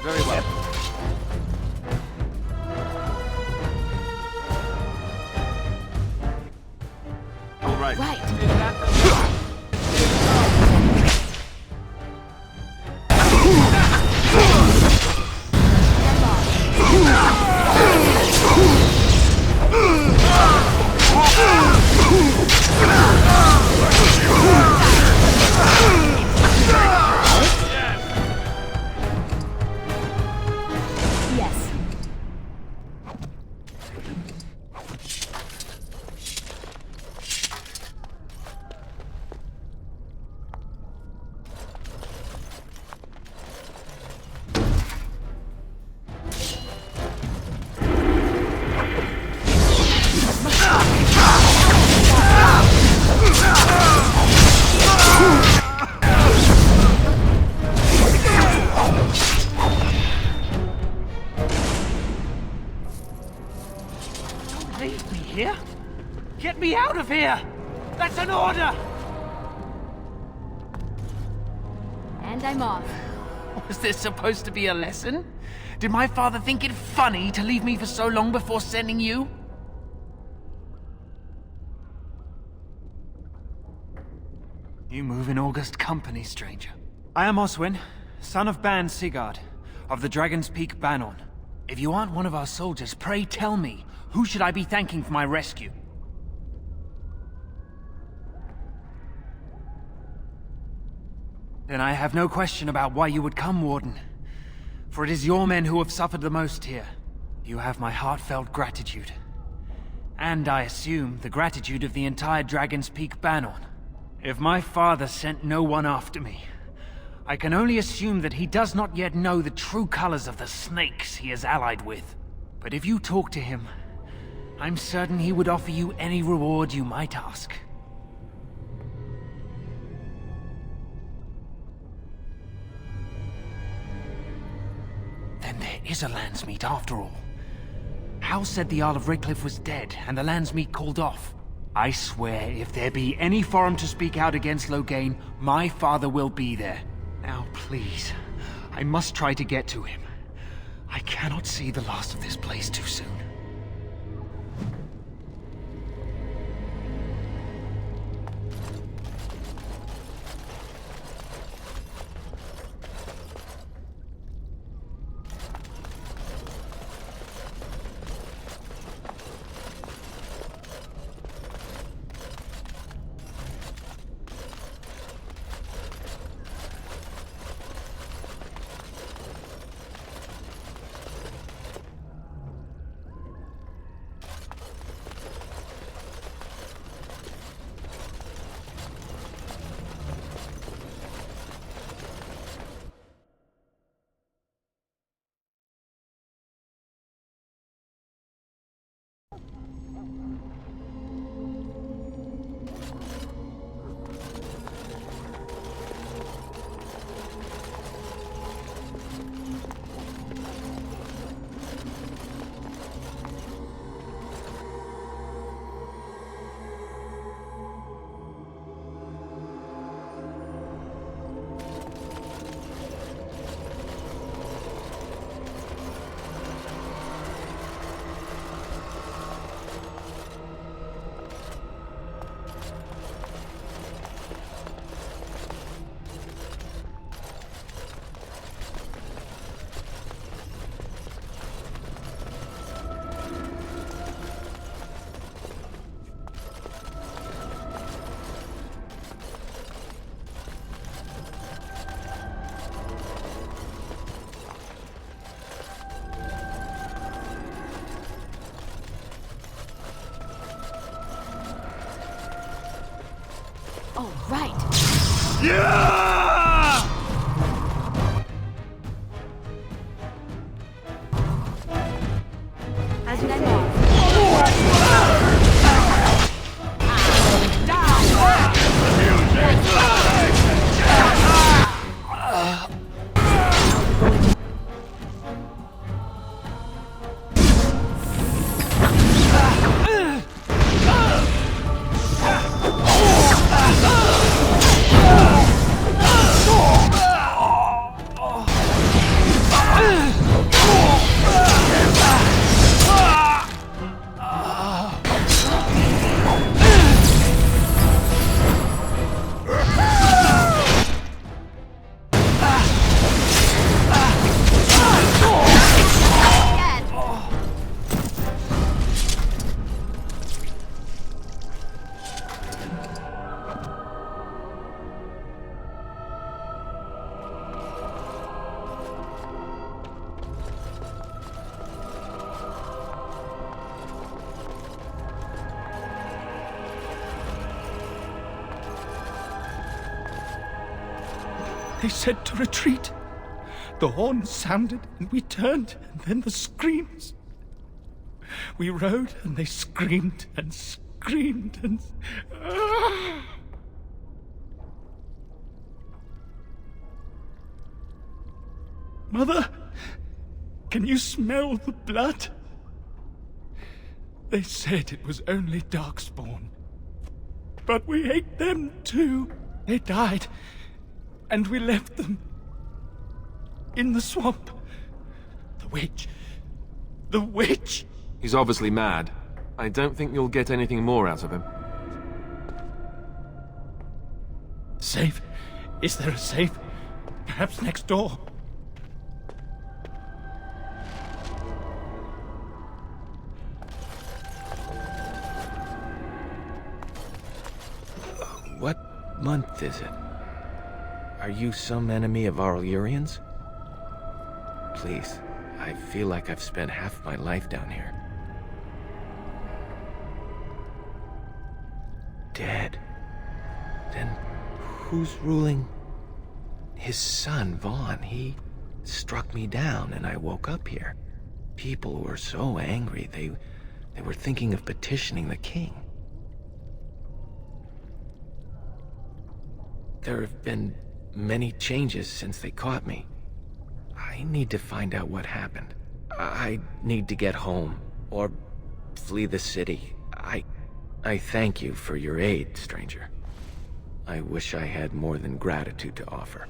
Very well. All right. leave me here? Get me out of here! That's an order! And I'm off. Was this supposed to be a lesson? Did my father think it funny to leave me for so long before sending you? You move in august company, stranger. I am Oswin, son of Ban Sigurd, of the Dragon's Peak Banon. If you aren't one of our soldiers, pray tell me, who should I be thanking for my rescue? Then I have no question about why you would come, Warden. For it is your men who have suffered the most here. You have my heartfelt gratitude. And I assume the gratitude of the entire Dragon's Peak Banon. If my father sent no one after me, I can only assume that he does not yet know the true colors of the snakes he is allied with. But if you talk to him, I'm certain he would offer you any reward you might ask. Then there is a Landsmeet after all. Hal said the Isle of Redcliffe was dead, and the Landsmeet called off. I swear, if there be any forum to speak out against Loghain, my father will be there. Now, please, I must try to get to him. I cannot see the last of this place too soon. All right. Yeah! And I'm off. They said to retreat. The horn sounded and we turned, and then the screams. We rode and they screamed and screamed and... Mother, can you smell the blood? They said it was only Darkspawn. But we ate them too. They died, and we left them in the swamp. The witch. The witch! He's obviously mad. I don't think you'll get anything more out of him. Safe? Is there a safe? Perhaps next door? What month is it? Are you some enemy of our Urians? Please, I feel like I've spent half my life down here. Dead. Then who's ruling? His son, Vaughn. He struck me down and I woke up here. People were so angry, they were thinking of petitioning the king. There have been many changes since they caught me. I need to find out what happened. I need to get home, or flee the city. I thank you for your aid, stranger. I wish I had more than gratitude to offer.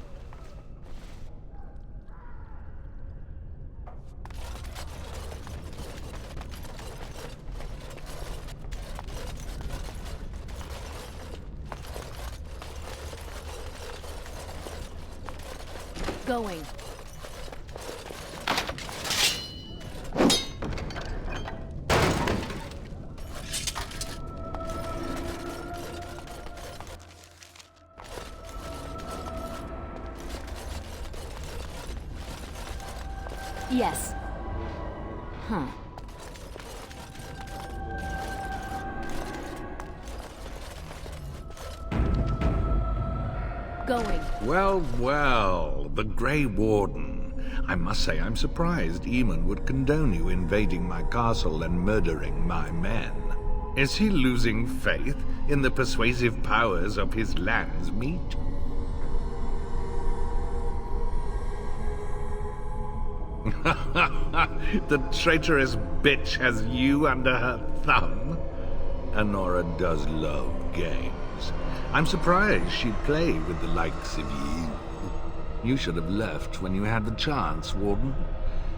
Going. Yes. Huh. Going. Well, well, the Grey Warden. I must say I'm surprised Eamon would condone you invading my castle and murdering my men. Is he losing faith in the persuasive powers of his Landsmeet? The traitorous bitch has you under her thumb. Honora does love games. I'm surprised she'd play with the likes of you. You should have left when you had the chance, Warden.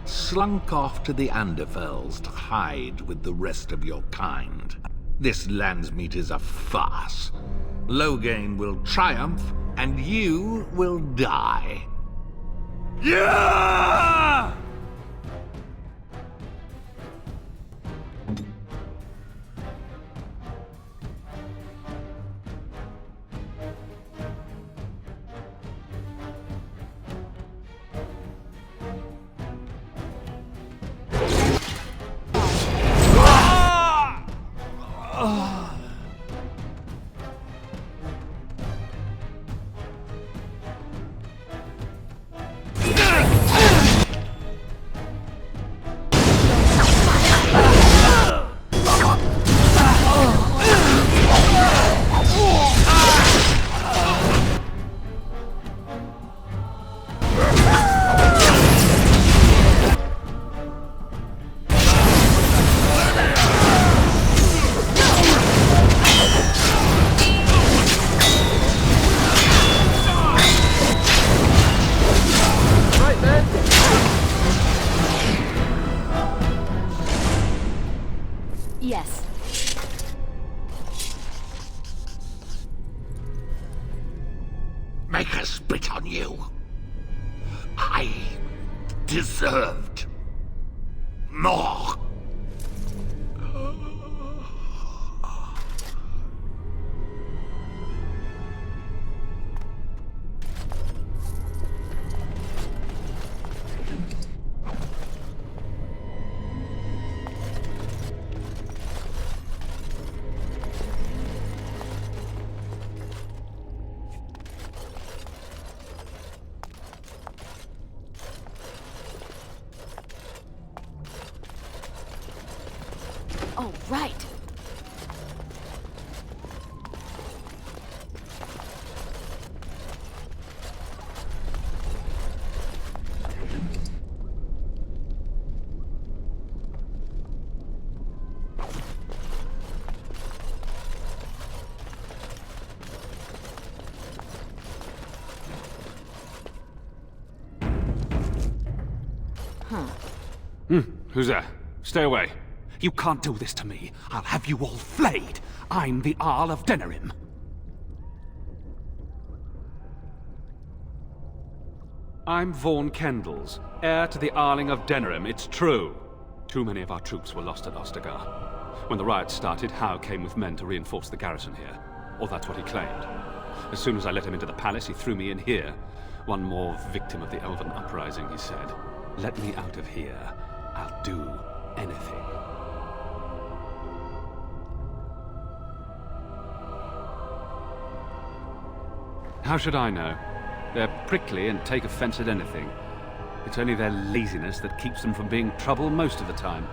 Slunk off to the Anderfells to hide with the rest of your kind. This Landsmeet is a farce. Loghain will triumph, and you will die. Yeah! Make her spit on you. I deserved more. Oh, right. Who's there? Stay away. You can't do this to me. I'll have you all flayed. I'm the Arl of Denerim. I'm Vaughan Kendalls, heir to the Arling of Denerim, it's true. Too many of our troops were lost at Ostagar. When the riots started, Howe came with men to reinforce the garrison here. Or that's what he claimed. As soon as I let him into the palace, he threw me in here. One more victim of the Elven uprising, he said. Let me out of here. I'll do anything. How should I know? They're prickly and take offense at anything. It's only their laziness that keeps them from being trouble most of the time.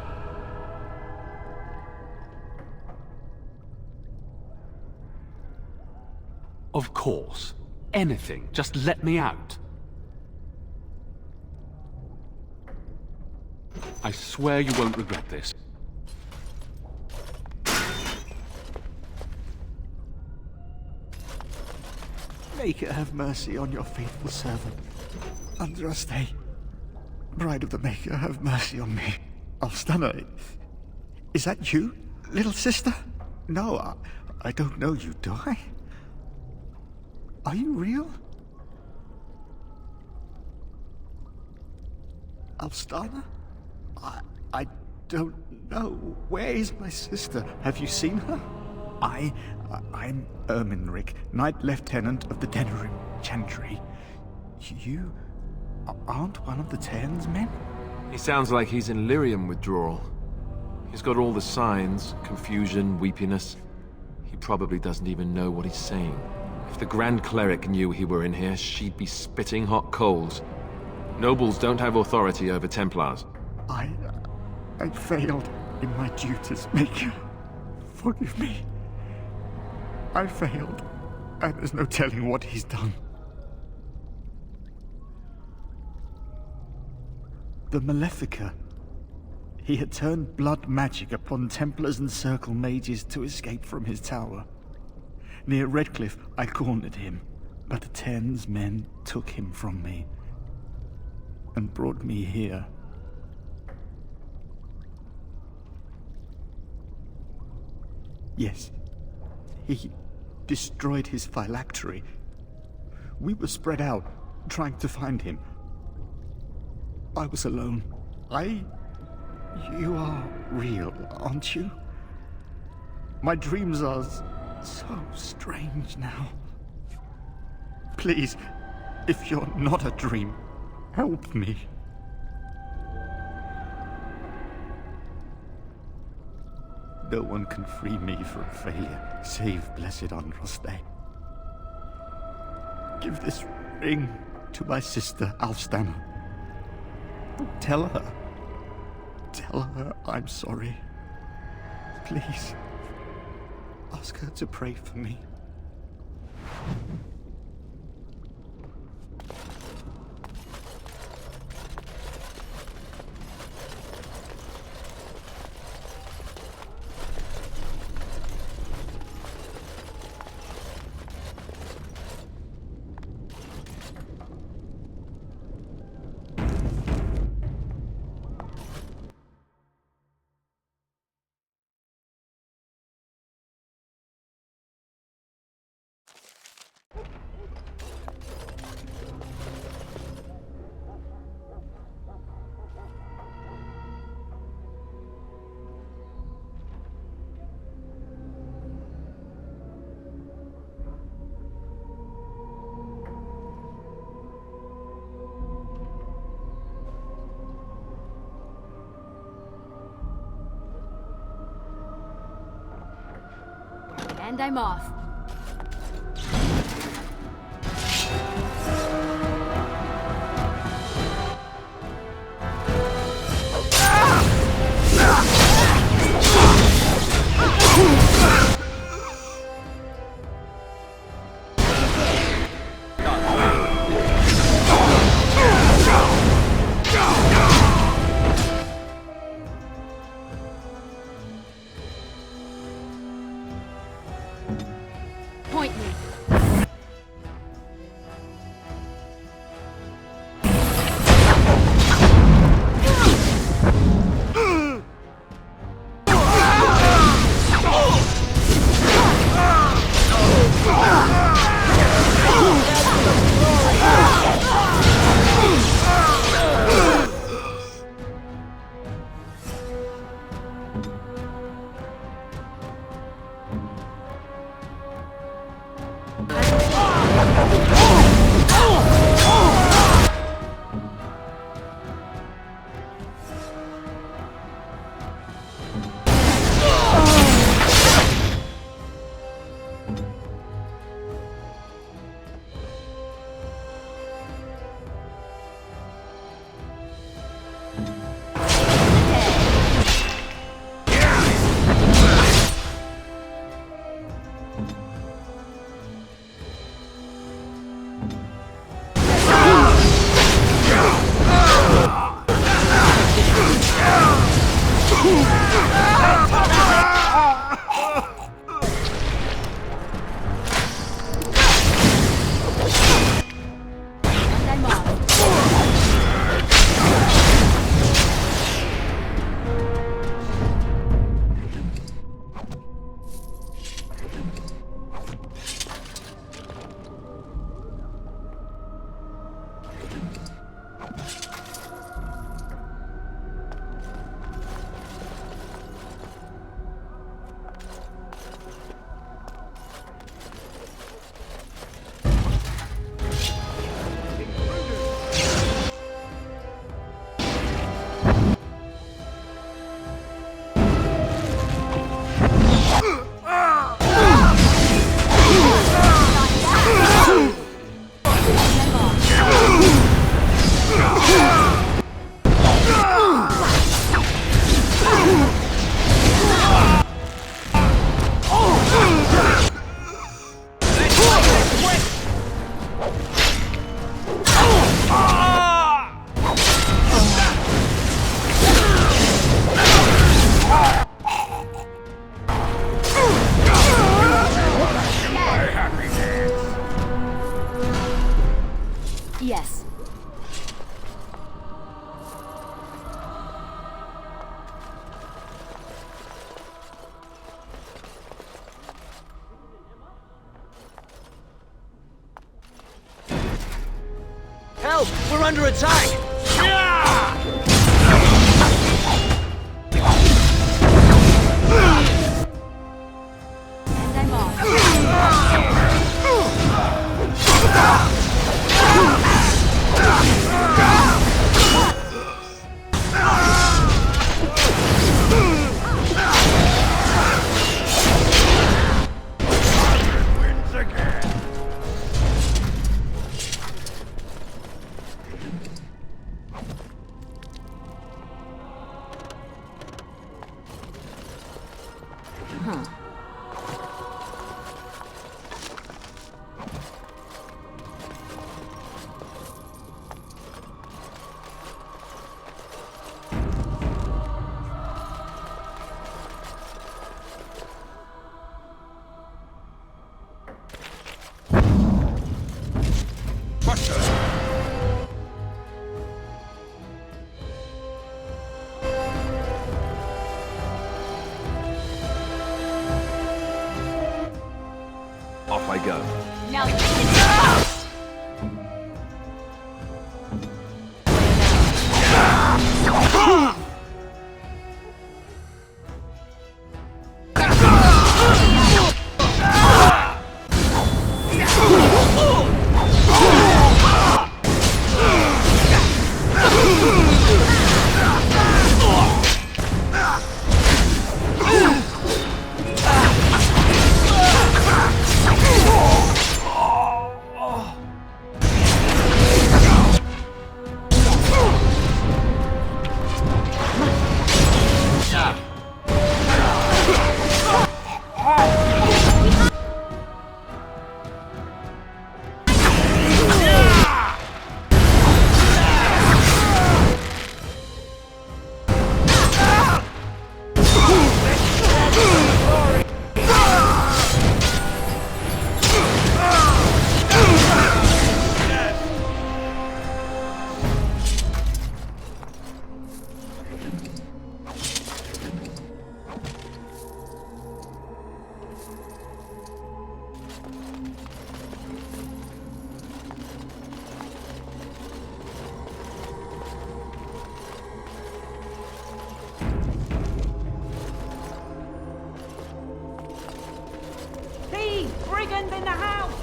Of course. Anything. Just let me out. I swear you won't regret this. Maker have mercy on your faithful servant. Andraste, Bride of the Maker, have mercy on me. Alstana, is that you, little sister? No, I don't know you, do I? Are you real? Alstana? I don't know. Where is my sister? Have you seen her? I'm Erminric, Knight Lieutenant of the Denerim Chantry. You aren't one of the Tairn's men? He sounds like he's in lyrium withdrawal. He's got all the signs, confusion, weepiness. He probably doesn't even know what he's saying. If the Grand Cleric knew he were in here, she'd be spitting hot coals. Nobles don't have authority over Templars. I failed in my duties, Maker. Forgive me. I failed, and there's no telling what he's done. The Malefica. He had turned blood magic upon Templars and Circle mages to escape from his tower. Near Redcliffe, I cornered him, but the Tairn's men took him from me and brought me here. Yes, he destroyed his phylactery. We were spread out, trying to find him. I was alone. You are real, aren't you? My dreams are so strange now. Please, if you're not a dream, help me. No one can free me from failure, save Blessed Andraste. Give this ring to my sister, Alstana. Tell her I'm sorry. Please, ask her to pray for me. And I'm off. Yes. Help! We're under attack! And I'm off. Off I go. Now Brigand in the house!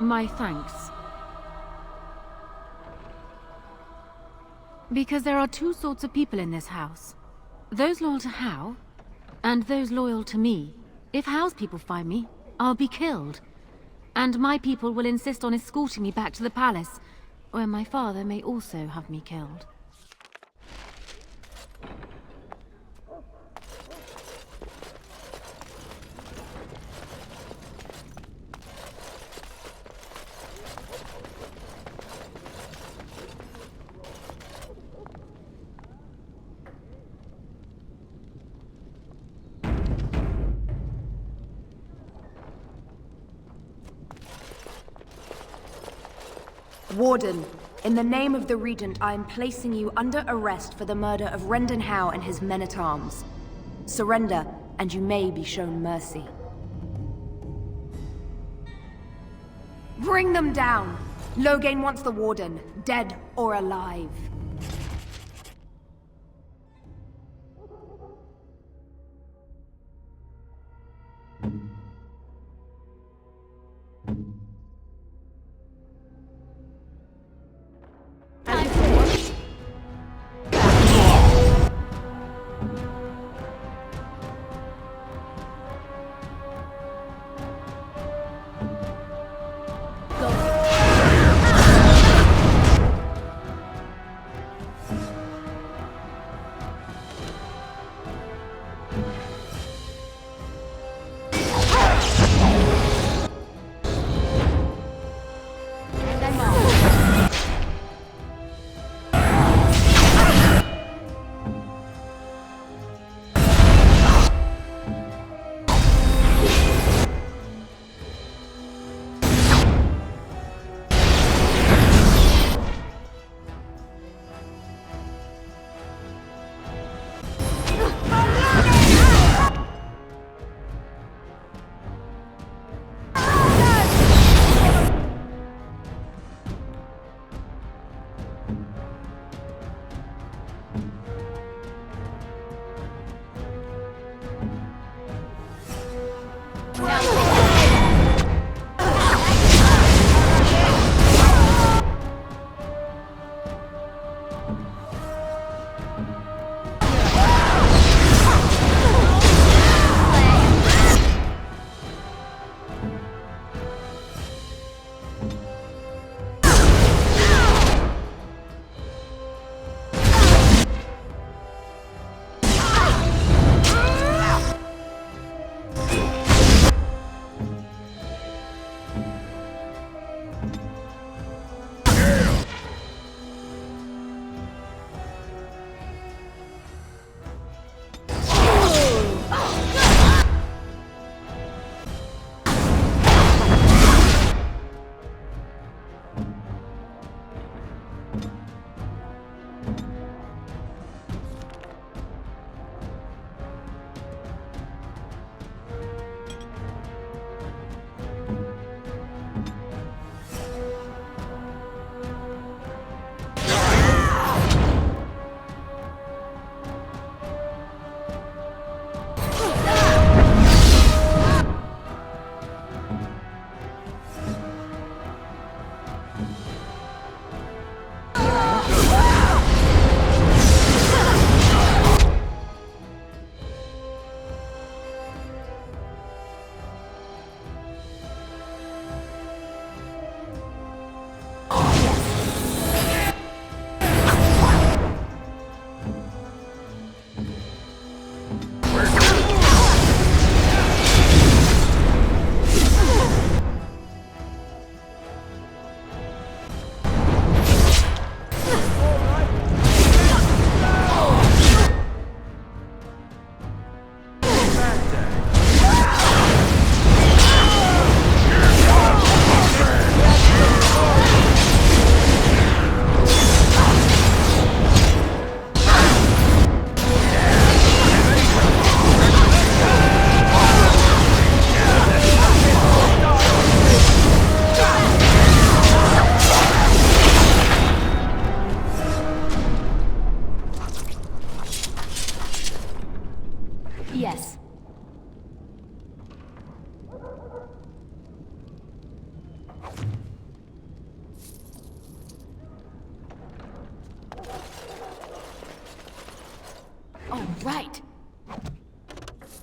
my thanks. Because there are two sorts of people in this house. Those loyal to Hao, and those loyal to me. If Hao's people find me, I'll be killed. And my people will insist on escorting me back to the palace, where my father may also have me killed. Warden, in the name of the Regent, I am placing you under arrest for the murder of Rendon Howe and his men-at-arms. Surrender, and you may be shown mercy. Bring them down! Logain wants the Warden, dead or alive.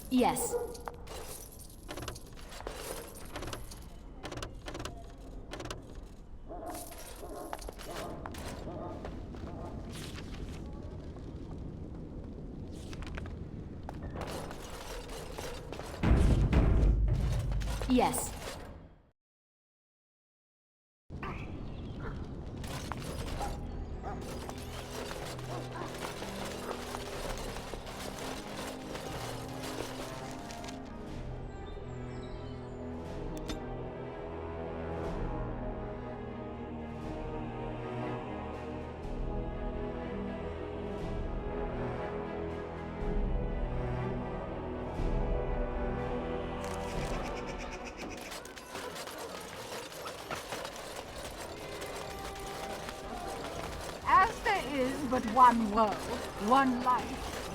Yes. Yes. As there is but one world, one life,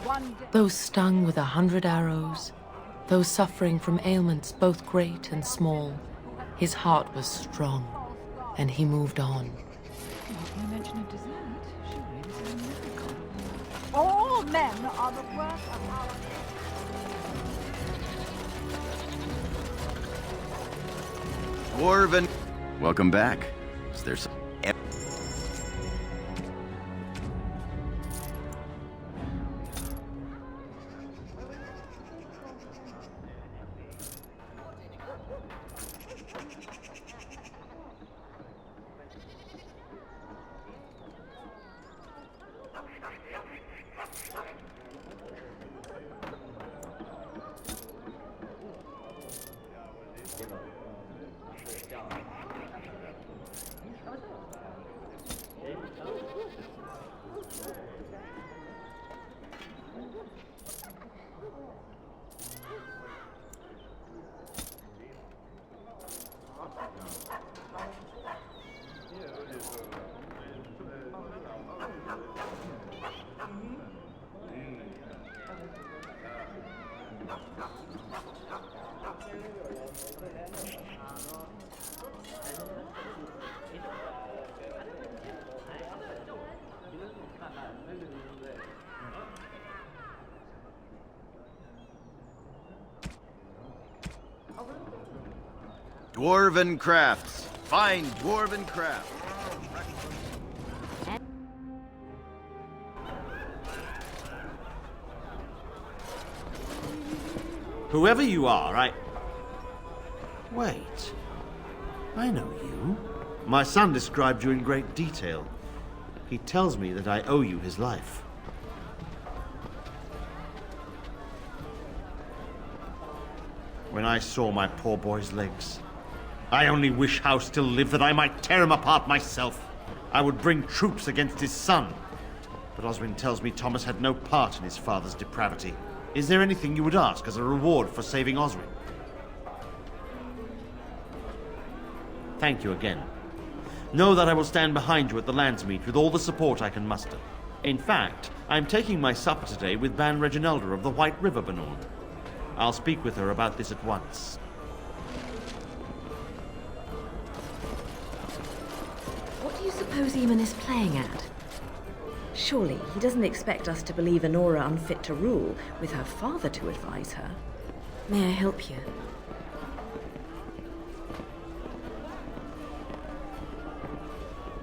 one death. Those stung with 100 arrows, those suffering from ailments both great and small, his heart was strong, and he moved on. You mention a dessert? Surely this is a miracle. All men are the work of our... Dwarven. Welcome back. Is there some... Dwarven crafts. Fine dwarven crafts. Whoever you are, Wait. I know you. My son described you in great detail. He tells me that I owe you his life. When I saw my poor boy's legs, I only wish House still lived that I might tear him apart myself. I would bring troops against his son. But Oswin tells me Thomas had no part in his father's depravity. Is there anything you would ask as a reward for saving Oswin? Thank you again. Know that I will stand behind you at the Landsmeet with all the support I can muster. In fact, I am taking my supper today with Ban Reginalda of the White River Banorn. I'll speak with her about this at once. What do you suppose Eamon is playing at? Surely he doesn't expect us to believe Anora unfit to rule with her father to advise her. May I help you?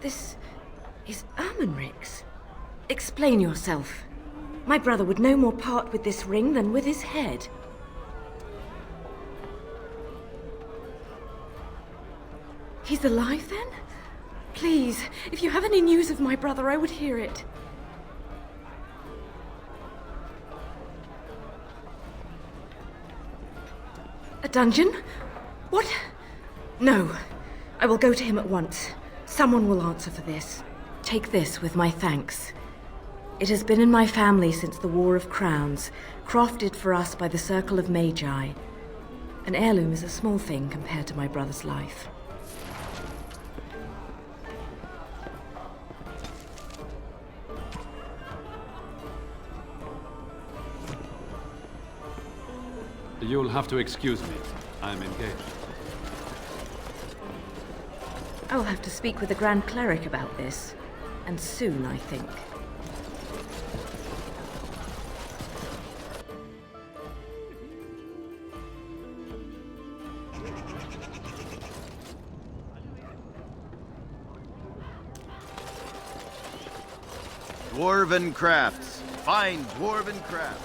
This is Ermenric's. Explain yourself. My brother would no more part with this ring than with his head. He's alive then? Please, if you have any news of my brother, I would hear it. A dungeon? What? No. I will go to him at once. Someone will answer for this. Take this with my thanks. It has been in my family since the War of Crowns, crafted for us by the Circle of Magi. An heirloom is a small thing compared to my brother's life. You'll have to excuse me. I'm engaged. I'll have to speak with the Grand Cleric about this. And soon, I think. Dwarven crafts. Find dwarven crafts.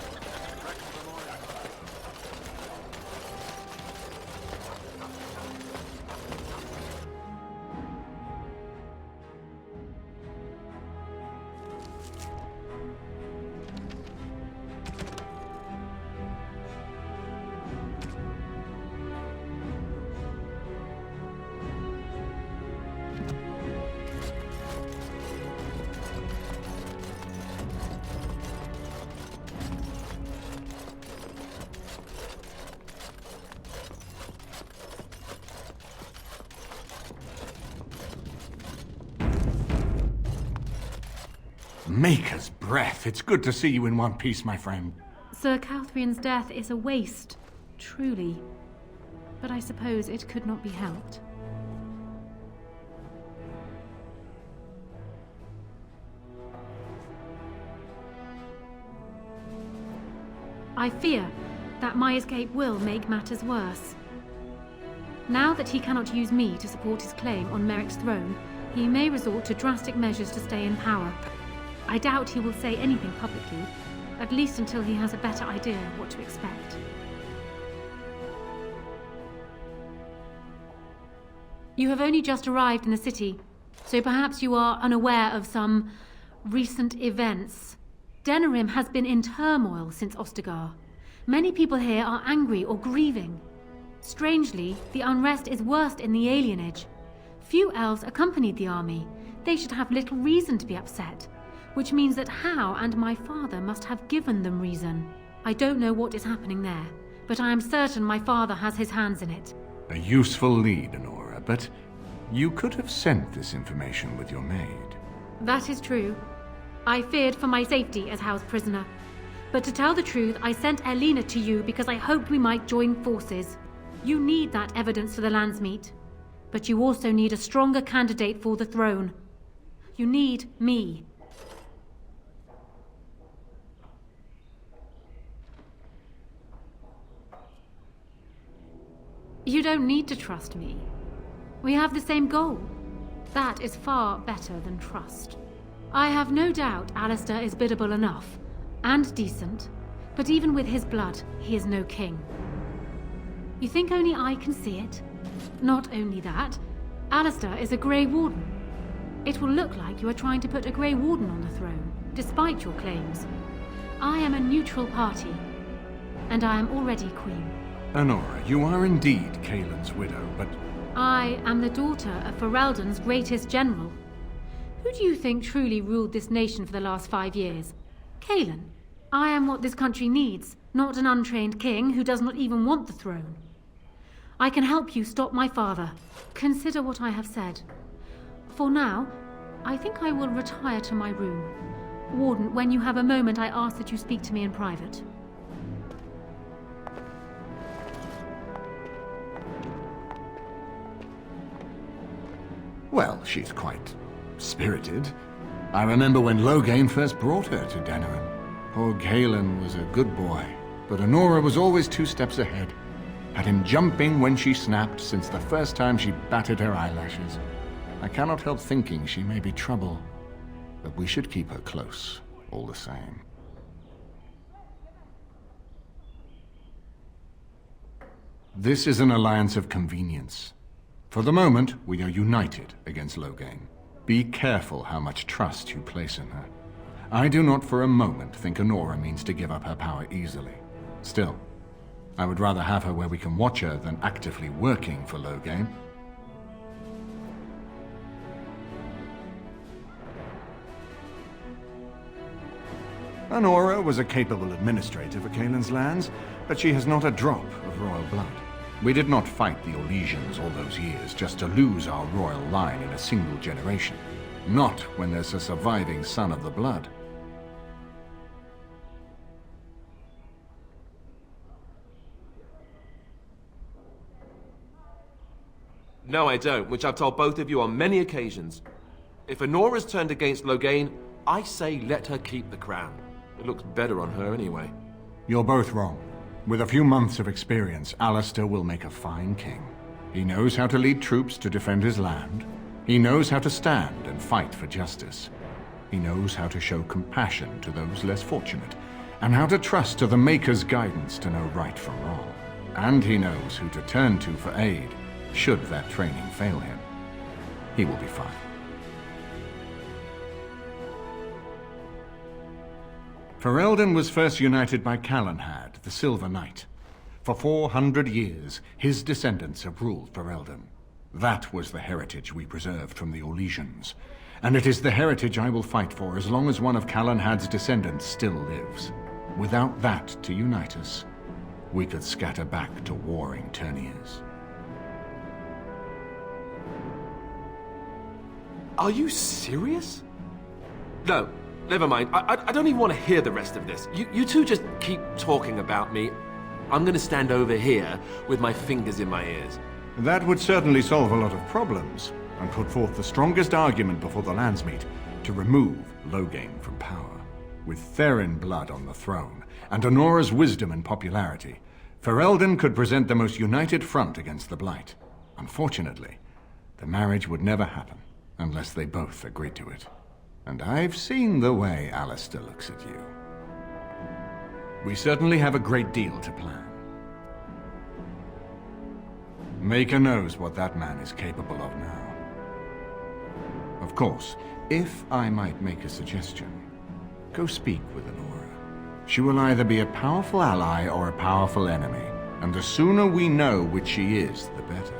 Maker's breath. It's good to see you in one piece, my friend. Sir Calthrian's death is a waste, truly. But I suppose it could not be helped. I fear that my escape will make matters worse. Now that he cannot use me to support his claim on Merrick's throne, he may resort to drastic measures to stay in power. I doubt he will say anything publicly, at least until he has a better idea of what to expect. You have only just arrived in the city, so perhaps you are unaware of some recent events. Denerim has been in turmoil since Ostagar. Many people here are angry or grieving. Strangely, the unrest is worst in the alienage. Few elves accompanied the army. They should have little reason to be upset, which means that Hao and my father must have given them reason. I don't know what is happening there, but I am certain my father has his hands in it. A useful lead, Honora, but you could have sent this information with your maid. That is true. I feared for my safety as Hao's prisoner. But to tell the truth, I sent Elena to you because I hoped we might join forces. You need that evidence for the Landsmeet. But you also need a stronger candidate for the throne. You need me. You don't need to trust me. We have the same goal. That is far better than trust. I have no doubt Alistair is biddable enough, and decent, but even with his blood, he is no king. You think only I can see it? Not only that, Alistair is a Grey Warden. It will look like you are trying to put a Grey Warden on the throne, despite your claims. I am a neutral party, and I am already queen. Honora, you are indeed Kaelin's widow, but... I am the daughter of Ferelden's greatest general. Who do you think truly ruled this nation for the last 5 years? Kaelin. I am what this country needs, not an untrained king who does not even want the throne. I can help you stop my father. Consider what I have said. For now, I think I will retire to my room. Warden, when you have a moment, I ask that you speak to me in private. Well, she's quite spirited. I remember when Loghain first brought her to Denerim. Poor Kaelin was a good boy, but Honora was always 2 steps ahead. Had him jumping when she snapped since the first time she batted her eyelashes. I cannot help thinking she may be trouble, but we should keep her close, all the same. This is an alliance of convenience. For the moment, we are united against Loghain. Be careful how much trust you place in her. I do not for a moment think Honora means to give up her power easily. Still, I would rather have her where we can watch her than actively working for Loghain. Honora was a capable administrator for Kaelin's lands, but she has not a drop of royal blood. We did not fight the Orlesians all those years just to lose our royal line in a single generation. Not when there's a surviving son of the blood. No, I don't, which I've told both of you on many occasions. If Honora's turned against Loghain, I say let her keep the crown. It looks better on her anyway. You're both wrong. With a few months of experience, Alistair will make a fine king. He knows how to lead troops to defend his land. He knows how to stand and fight for justice. He knows how to show compassion to those less fortunate, and how to trust to the Maker's guidance to know right from wrong. And he knows who to turn to for aid, should that training fail him. He will be fine. Ferelden was first united by Calenhad, the Silver Knight. For 400 years, his descendants have ruled Ferelden. That was the heritage we preserved from the Orlesians. And it is the heritage I will fight for as long as one of Calenhad's descendants still lives. Without that to unite us, we could scatter back to warring Terniers. Are you serious? No, never mind. I don't even want to hear the rest of this. You two just keep talking about me. I'm gonna stand over here with my fingers in my ears. That would certainly solve a lot of problems, and put forth the strongest argument before the Landsmeet to remove Loghain from power. With Therin blood on the throne, and Honora's wisdom and popularity, Ferelden could present the most united front against the Blight. Unfortunately, the marriage would never happen, unless they both agreed to it. And I've seen the way Alistair looks at you. We certainly have a great deal to plan. Maker knows what that man is capable of now. Of course, if I might make a suggestion, go speak with Honora. She will either be a powerful ally or a powerful enemy, and the sooner we know which she is, the better.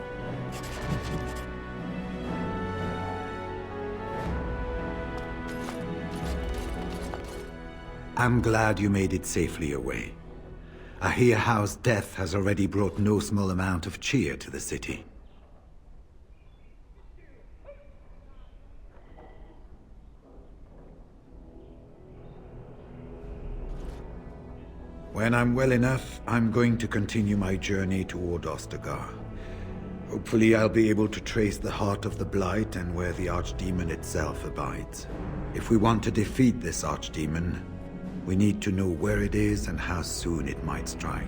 I'm glad you made it safely away. I hear Howe's death has already brought no small amount of cheer to the city. When I'm well enough, I'm going to continue my journey toward Ostagar. Hopefully I'll be able to trace the heart of the Blight and where the Archdemon itself abides. If we want to defeat this Archdemon, we need to know where it is and how soon it might strike.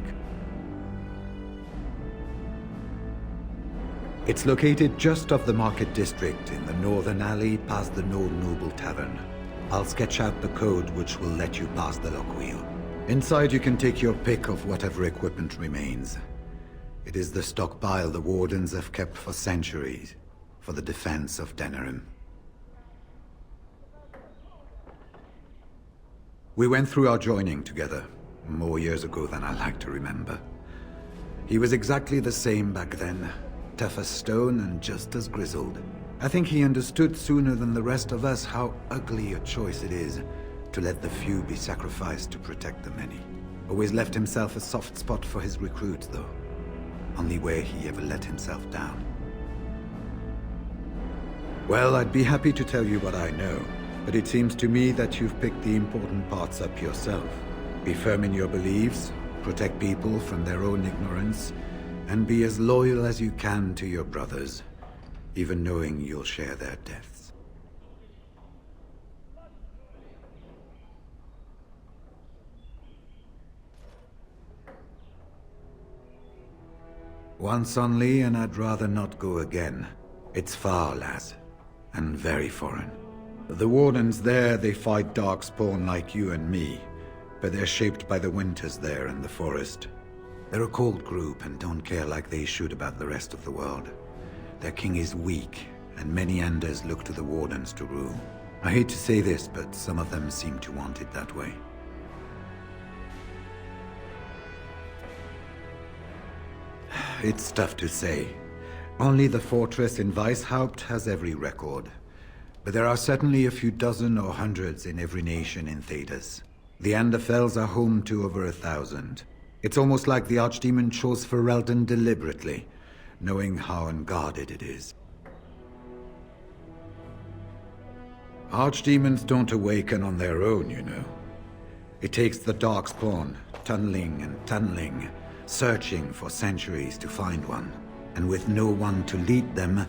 It's located just off the Market District in the northern alley past the Nord Noble Tavern. I'll sketch out the code which will let you pass the lock wheel. Inside you can take your pick of whatever equipment remains. It is the stockpile the Wardens have kept for centuries, for the defense of Denerim. We went through our joining together, more years ago than I like to remember. He was exactly the same back then, tough as stone and just as grizzled. I think he understood sooner than the rest of us how ugly a choice it is to let the few be sacrificed to protect the many. Always left himself a soft spot for his recruits, though. Only way he ever let himself down. Well, I'd be happy to tell you what I know, but it seems to me that you've picked the important parts up yourself. Be firm in your beliefs, protect people from their own ignorance, and be as loyal as you can to your brothers, even knowing you'll share their deaths. Once only, and I'd rather not go again. It's far, lass, and very foreign. The Wardens there, they fight Darkspawn like you and me, but they're shaped by the winters there in the forest. They're a cold group and don't care like they should about the rest of the world. Their king is weak, and many Enders look to the Wardens to rule. I hate to say this, but some of them seem to want it that way. It's tough to say. Only the fortress in Weishaupt has every record. But there are certainly a few dozen or hundreds in every nation in Thedas. The Anderfells are home to over 1,000. It's almost like the Archdemon chose Ferelden deliberately, knowing how unguarded it is. Archdemons don't awaken on their own, you know. It takes the Darkspawn, tunneling and tunneling, searching for centuries to find one. And with no one to lead them,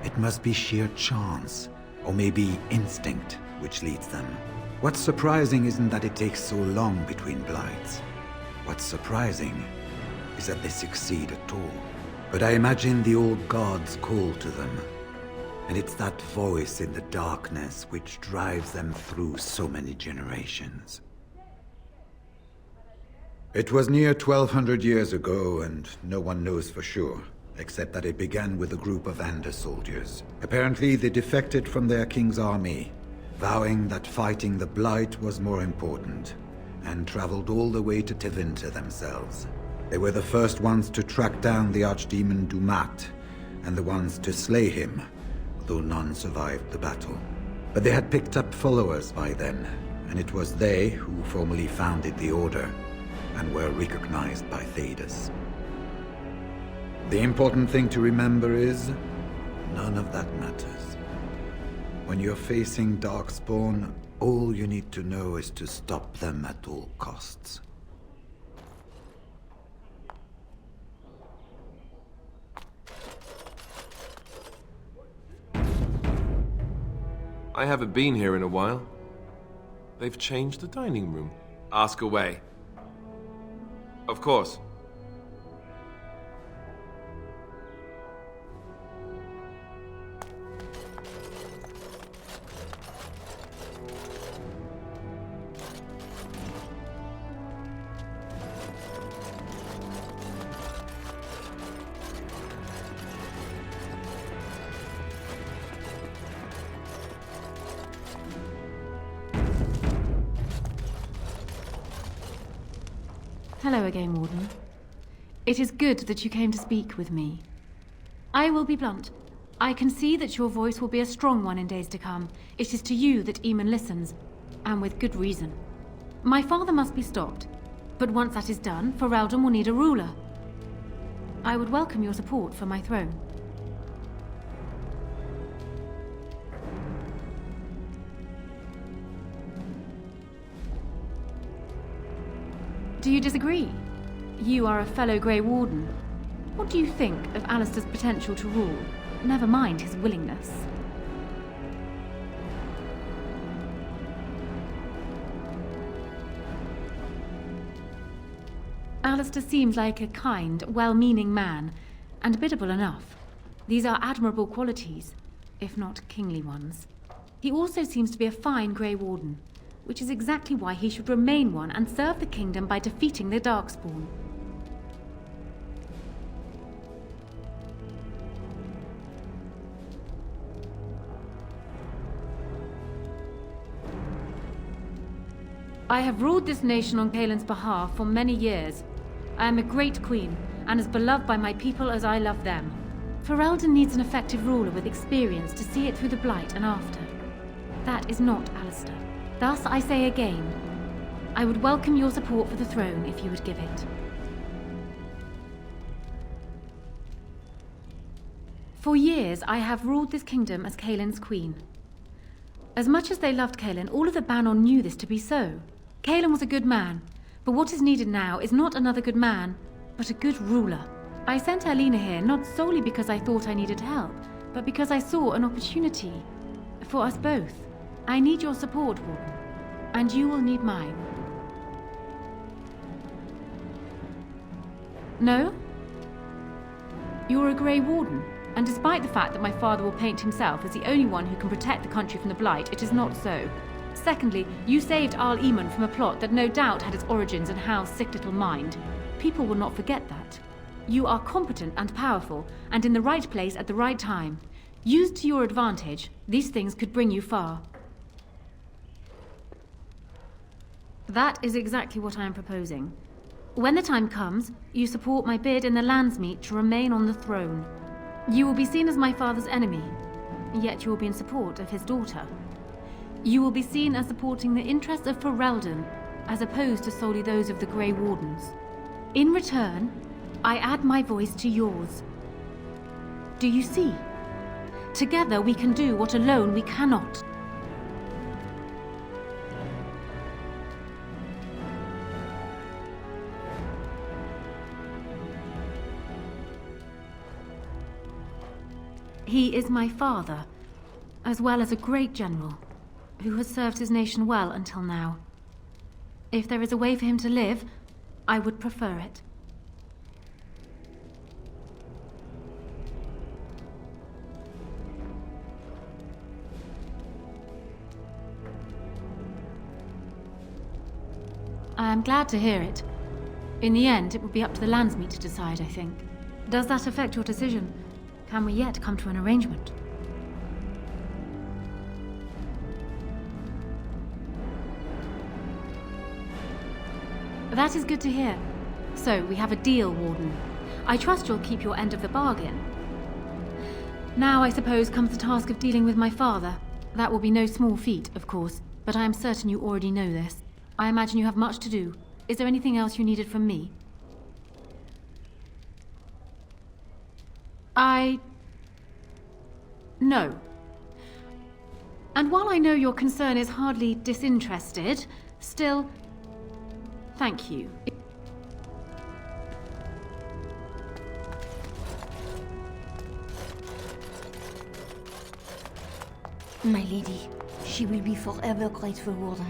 it must be sheer chance. Or maybe instinct, which leads them. What's surprising isn't that it takes so long between blights. What's surprising is that they succeed at all. But I imagine the old gods call to them. And it's that voice in the darkness which drives them through so many generations. It was near 1200 years ago, and no one knows for sure, except that it began with a group of Ander soldiers. Apparently, they defected from their king's army, vowing that fighting the Blight was more important, and traveled all the way to Tevinter themselves. They were the first ones to track down the archdemon Dumat, and the ones to slay him, though none survived the battle. But they had picked up followers by then, and it was they who formally founded the Order, and were recognized by Thedas. The important thing to remember is, none of that matters. When you're facing Darkspawn, all you need to know is to stop them at all costs. I haven't been here in a while. They've changed the dining room. Ask away. Of course. Hello again, Warden. It is good that you came to speak with me. I will be blunt. I can see that your voice will be a strong one in days to come. It is to you that Eamon listens, and with good reason. My father must be stopped, but once that is done, Ferelden will need a ruler. I would welcome your support for my throne. Do you disagree? You are a fellow Grey Warden. What do you think of Alistair's potential to rule? Never mind his willingness. Alistair seems like a kind, well-meaning man, and biddable enough. These are admirable qualities, if not kingly ones. He also seems to be a fine Grey Warden, which is exactly why he should remain one and serve the kingdom by defeating the Darkspawn. I have ruled this nation on Kaelin's behalf for many years. I am a great queen, and as beloved by my people as I love them. Ferelden needs an effective ruler with experience to see it through the Blight and after. That is not Alistair. Thus, I say again, I would welcome your support for the throne if you would give it. For years, I have ruled this kingdom as Kaelin's queen. As much as they loved Kaelin, all of the Banon knew this to be so. Kaelin was a good man, but what is needed now is not another good man, but a good ruler. I sent Alina here not solely because I thought I needed help, but because I saw an opportunity for us both. I need your support, Warden, and you will need mine. No? You're a Grey Warden, and despite the fact that my father will paint himself as the only one who can protect the country from the Blight, it is not so. Secondly, you saved Arl Eamon from a plot that no doubt had its origins in Hal's sick little mind. People will not forget that. You are competent and powerful, and in the right place at the right time. Used to your advantage, these things could bring you far. That is exactly what I am proposing. When the time comes, you support my bid in the Landsmeet to remain on the throne. You will be seen as my father's enemy, yet you will be in support of his daughter. You will be seen as supporting the interests of Ferelden, as opposed to solely those of the Grey Wardens. In return, I add my voice to yours. Do you see? Together we can do what alone we cannot. He is my father, as well as a great general, who has served his nation well until now. If there is a way for him to live, I would prefer it. I am glad to hear it. In the end, it will be up to the Landsmeet to decide, I think. Does that affect your decision? Can we yet come to an arrangement? That is good to hear. So, we have a deal, Warden. I trust you'll keep your end of the bargain. Now, I suppose, comes the task of dealing with my father. That will be no small feat, of course, but I am certain you already know this. I imagine you have much to do. Is there anything else you needed from me? No. And while I know your concern is hardly disinterested, still, thank you. My lady, she will be forever grateful, Warden.